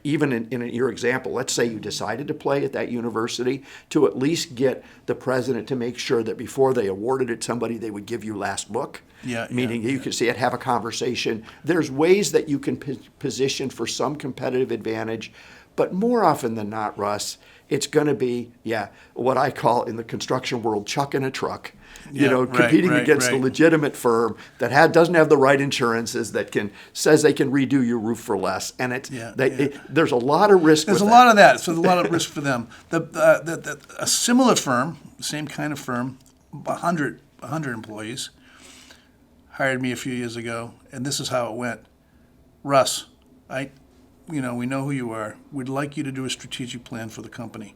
even in your example, let's say you decided to play at that university, to at least get the president to make sure that before they awarded it somebody, they would give you last look. Meaning you could see it, have a conversation. There's ways that you can position for some competitive advantage. But more often than not, Russ, it's going to be, what I call in the construction world, chucking a truck. Competing against a legitimate firm that doesn't have the right insurances, says they can redo your roof for less, and there's a lot of risk. There's a lot of that. So there's a lot of risk for them. A similar firm, same kind of firm, 100 employees, hired me a few years ago, and this is how it went. Russ, we know who you are. We'd like you to do a strategic plan for the company.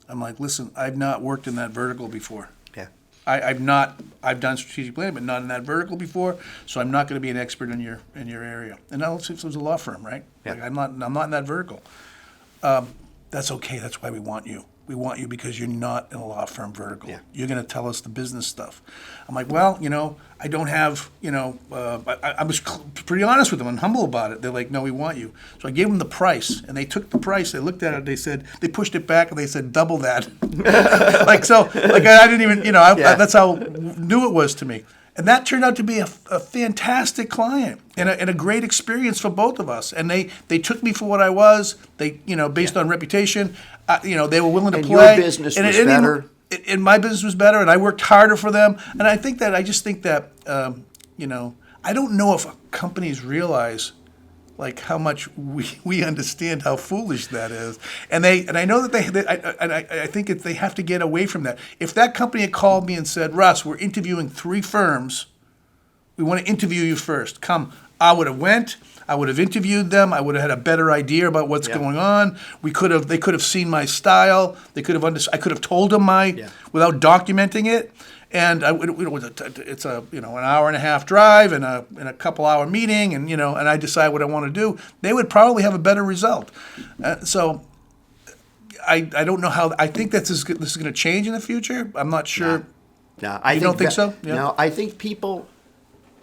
I'm like, listen, I've not worked in that vertical before. Yeah. I've done strategic planning, but not in that vertical before, so I'm not going to be an expert in your area. And now let's say it was a law firm, right? Yeah. Like I'm not in that vertical. That's okay. That's why we want you. We want you because you're not in a law firm vertical. Yeah. You're going to tell us the business stuff. I'm like, well, I don't have, I was pretty honest with them and humble about it. They're like, no, we want you. So I gave them the price, and they took the price. They looked at it. They pushed it back, and they said, double that. I didn't even, that's how new it was to me. And that turned out to be a fantastic client and a great experience for both of us. And they took me for what I was. They, based on reputation, they were willing to play. And your business was better. And my business was better, and I worked harder for them. And I just think that, I don't know if companies realize like how much we understand how foolish that is, and I know that I think they have to get away from that. If that company had called me and said, Russ, we're interviewing 3 firms, we want to interview you first. Come, I would have went. I would have interviewed them. I would have had a better idea about what's going on. They could have seen my style. They could have I could have told them without documenting it. And it's an hour and a half drive and a couple hour meeting, and and I decide what I want to do. They would probably have a better result. So I don't know how. I think this is going to change in the future. I'm not sure. No, I don't think so. Yeah. No, I think people.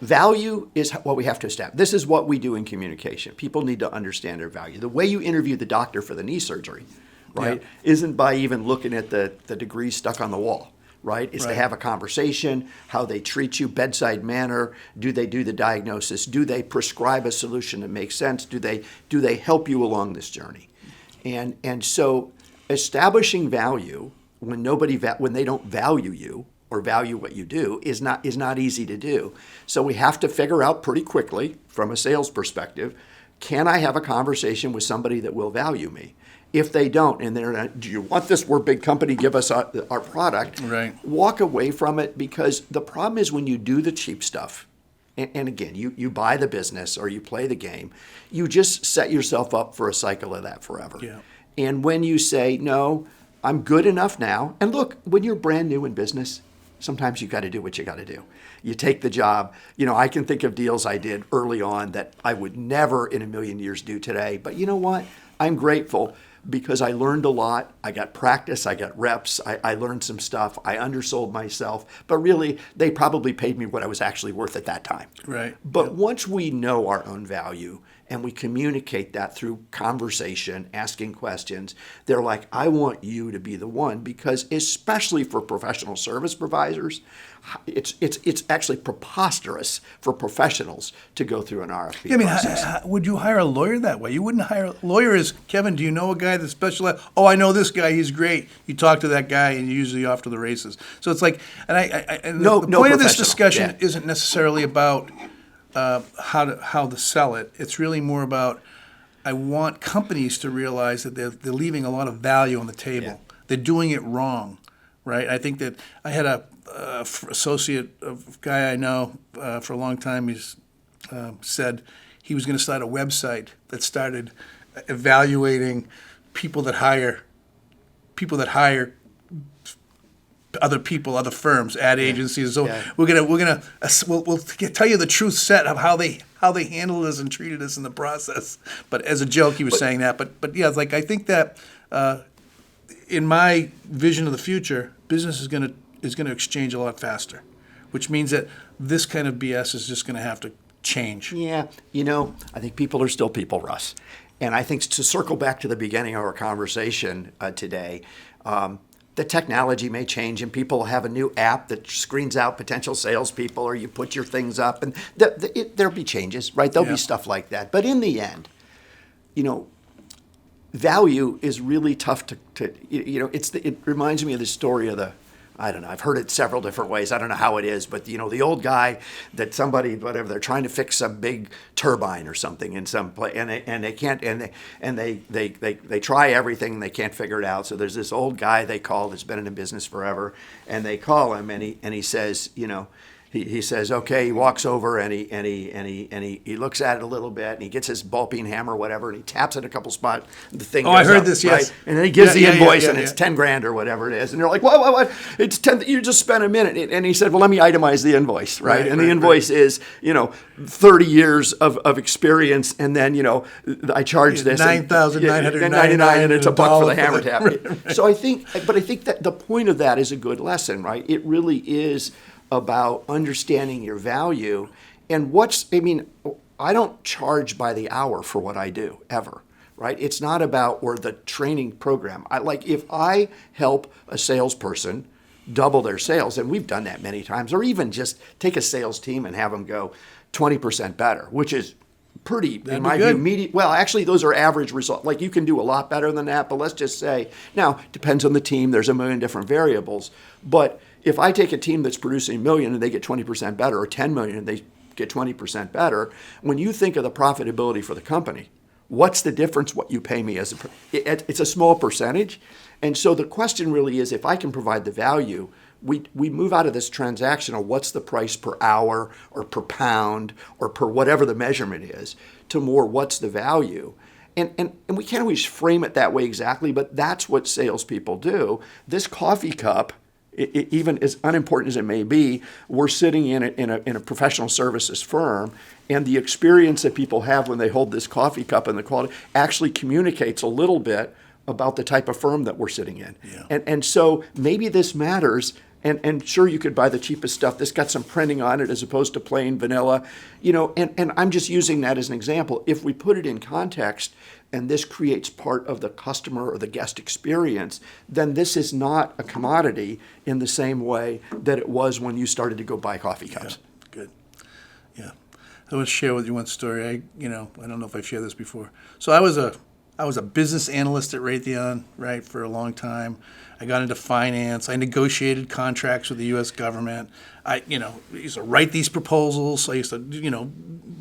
Value is what we have to establish. This is what we do in communication. People need to understand their value. The way you interview the doctor for the knee surgery, right, isn't by even looking at the degrees stuck on the wall, right? It's to have a conversation, how they treat you, bedside manner. Do they do the diagnosis? Do they prescribe a solution that makes sense? Do they help you along this journey? And so establishing value when they don't value you or value what you do is not easy to do. So we have to figure out pretty quickly from a sales perspective, can I have a conversation with somebody that will value me? If they don't, and they're not, do you want this? We're a big company, give us our product. Right. Walk away from it, because the problem is when you do the cheap stuff, and again, you buy the business or you play the game, you just set yourself up for a cycle of that forever. Yeah. And when you say, no, I'm good enough now, and look, when you're brand new in business, sometimes you got to do what you got to do. You take the job. I can think of deals I did early on that I would never in a million years do today. But you know what? I'm grateful because I learned a lot. I got practice. I got reps. I learned some stuff. I undersold myself. But really, they probably paid me what I was actually worth at that time. Right. But once we know our own value and we communicate that through conversation, asking questions, they're like, I want you to be the one, because especially for professional service providers, it's actually preposterous for professionals to go through an RFP process. Would you hire a lawyer that way? You wouldn't hire a lawyer. Is Kevin, do you know a guy that specializes? Oh, I know this guy. He's great. You talk to that guy, and you're usually off to the races. So it's like, and the point of this discussion isn't necessarily about how to sell it. It's really more about, I want companies to realize that they're leaving a lot of value on the table. Yeah. They're doing it wrong, right? I think that I had a associate, a guy I know for a long time. He's said he was going to start a website that started evaluating people that hire other people, other firms, ad agencies. So we'll tell you the truth set of how they handled us and treated us in the process. But as a joke, he was saying that. But yeah, it's like, I think that in my vision of the future, business is going to exchange a lot faster, which means that this kind of BS is just going to have to change. Yeah, I think people are still people, Russ. And I think, to circle back to the beginning of our conversation today, the technology may change, and people have a new app that screens out potential salespeople, or you put your things up, and there'll be changes, right? There'll be stuff like that. But in the end, value is really tough to it reminds me of the story of I don't know, I've heard it several different ways. I don't know how it is, but the old guy that somebody, whatever, they're trying to fix some big turbine or something in some place, and they can't, and they try everything and they can't figure it out. So there's this old guy they call that's been in the business forever, and they call him, and he says, he says, okay. He walks over and he looks at it a little bit, and he gets his ball peen hammer or whatever, and he taps it a couple spots. The thing goes I heard up, this, right? yes. And then he gives the invoice, and it's $10,000 or whatever it is, and they're like, what? It's 10. You just spent a minute, and he said, well, let me itemize the invoice, right? And the invoice is 30 years of experience, and then I charge this $9,999, and it's $1 for the hammer tap. Right. So I think that the point of that is a good lesson, right? It really is about understanding your value. And I don't charge by the hour for what I do, ever, right? It's not about, or the training program. If I help a salesperson double their sales, and we've done that many times, or even just take a sales team and have them go 20% better, which is pretty, in my view, medium. Well, actually, those are average results. You can do a lot better than that, but let's just say, now, depends on the team. There's a million different variables. But if I take a team that's producing $1 million and they get 20% better, or $10 million and they get 20% better, when you think of the profitability for the company, what's the difference what you pay me as it's a small percentage. And so the question really is, if I can provide the value, we move out of this transactional, what's the price per hour or per pound or per whatever the measurement is, to more what's the value. And we can't always frame it that way exactly, but that's what salespeople do. This coffee cup, even as unimportant as it may be, we're sitting in a professional services firm, and the experience that people have when they hold this coffee cup and the quality actually communicates a little bit about the type of firm that we're sitting in. Yeah. And so maybe this matters. And sure, you could buy the cheapest stuff. This got some printing on it as opposed to plain vanilla, and I'm just using that as an example. If we put it in context, and this creates part of the customer or the guest experience, then this is not a commodity in the same way that it was when you started to go buy coffee cups. Yeah, good. Yeah. I want to share with you one story. I don't know if I've shared this before. So I was a business analyst at Raytheon, right, for a long time. I got into finance. I negotiated contracts with the U.S. government. I used to write these proposals. I used to,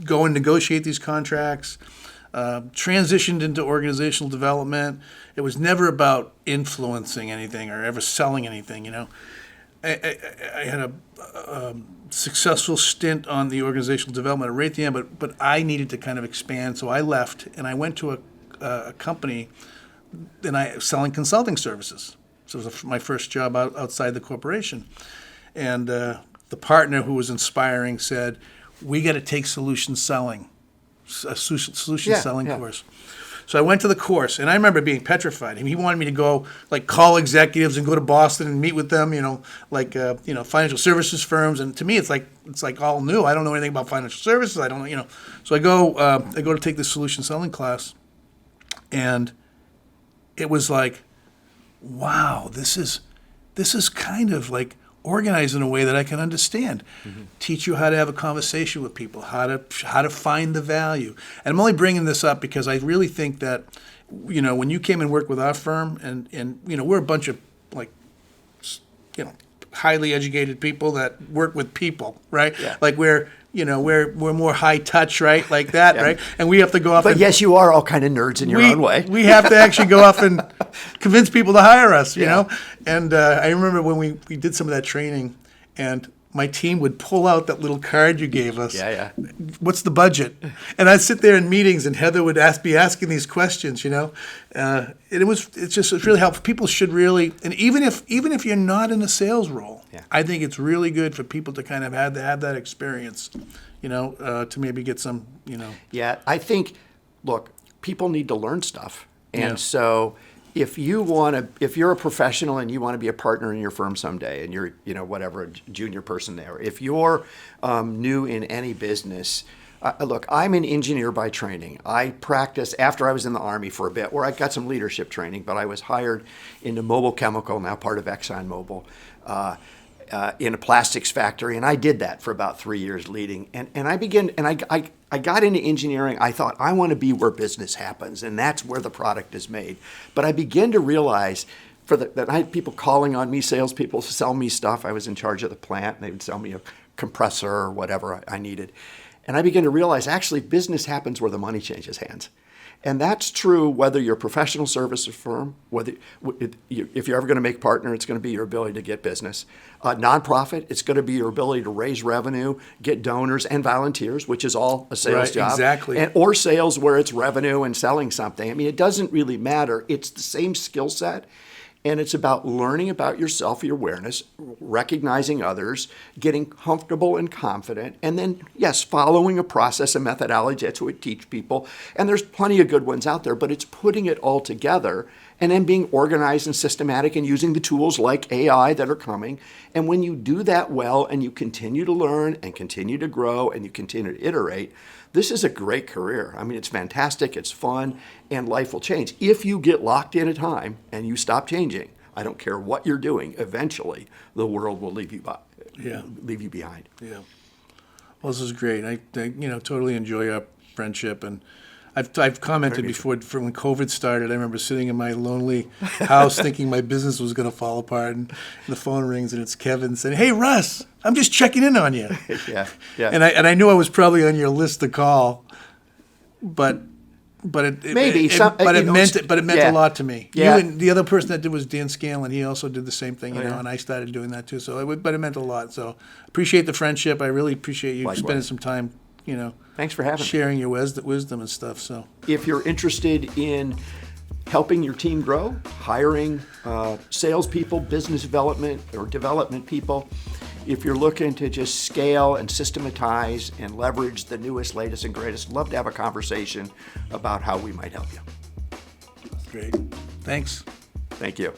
go and negotiate these contracts. Transitioned into organizational development. It was never about influencing anything or ever selling anything. I had a successful stint on the organizational development at Raytheon, but I needed to kind of expand, so I left and I went to a company, and selling consulting services. So it was my first job outside the corporation. And the partner who was inspiring said, we got to take solution selling, a solution selling course. So I went to the course, and I remember being petrified. I mean, he wanted me to go, like, call executives and go to Boston and meet with them, financial services firms. And to me, it's like all new. I don't know anything about financial services. I don't know, So I go to take this solution selling class, and it was like, wow, this is kind of like organized in a way that I can understand. Mm-hmm. Teach you how to have a conversation with people, how to find the value. And I'm only bringing this up because I really think that, when you came and worked with our firm, and we're a bunch of highly educated people that work with people, right? Yeah. Like we're more high touch, right? Like that, yeah. Right? And we have to go off. But yes, you are all kind of nerds in your own way. We have to actually go off and convince people to hire us, you know? And I remember when we did some of that training, and my team would pull out that little card you gave us. Yeah. What's the budget? And I'd sit there in meetings, and Heather would be asking these questions, And it's really helpful. People should really, and even if you're not in a sales role, I think it's really good for people to kind of have that experience, to maybe get some, Yeah, I think, look, people need to learn stuff, and so. If you're a professional and you want to be a partner in your firm someday, and you're, whatever, a junior person there, if you're new in any business, look, I'm an engineer by training. I practiced after I was in the Army for a bit, where I got some leadership training, but I was hired into Mobil Chemical, now part of ExxonMobil, in a plastics factory, and I did that for about 3 years leading. And I got into engineering. I thought, I want to be where business happens, and that's where the product is made. But I began to realize that I had people calling on me, salespeople, to sell me stuff. I was in charge of the plant, and they would sell me a compressor or whatever I needed. And I began to realize, actually, business happens where the money changes hands. And that's true whether you're a professional services firm, if you're ever going to make partner, it's going to be your ability to get business. Nonprofit, it's going to be your ability to raise revenue, get donors and volunteers, which is all a sales job. Exactly. Or sales where it's revenue and selling something. I mean, it doesn't really matter. It's the same skill set. And it's about learning about yourself, your awareness, recognizing others, getting comfortable and confident, and then, yes, following a process and methodology. That's what we teach people. And there's plenty of good ones out there, but it's putting it all together and then being organized and systematic and using the tools like AI that are coming. And when you do that well and you continue to learn and continue to grow and you continue to iterate, this is a great career. I mean, it's fantastic, it's fun, and life will change. If you get locked in a time and you stop changing, I don't care what you're doing, eventually the world will leave you behind. Yeah. Well, this is great. I totally enjoy our friendship, and I've commented before when COVID started. I remember sitting in my lonely house thinking my business was going to fall apart, and the phone rings and it's Kevin saying, "Hey, Russ, I'm just checking in on you." Yeah. And I knew I was probably on your list to call, but it meant a lot to me. Yeah. You and the other person that did was Dan Scanlon. He also did the same thing, and I started doing that too. But it meant a lot. So appreciate the friendship. I really appreciate you spending some time. Thanks for having me. Sharing your wisdom and stuff. So, if you're interested in helping your team grow, hiring salespeople, business development, or development people, if you're looking to just scale and systematize and leverage the newest, latest, and greatest, love to have a conversation about how we might help you. Great. Thanks. Thank you.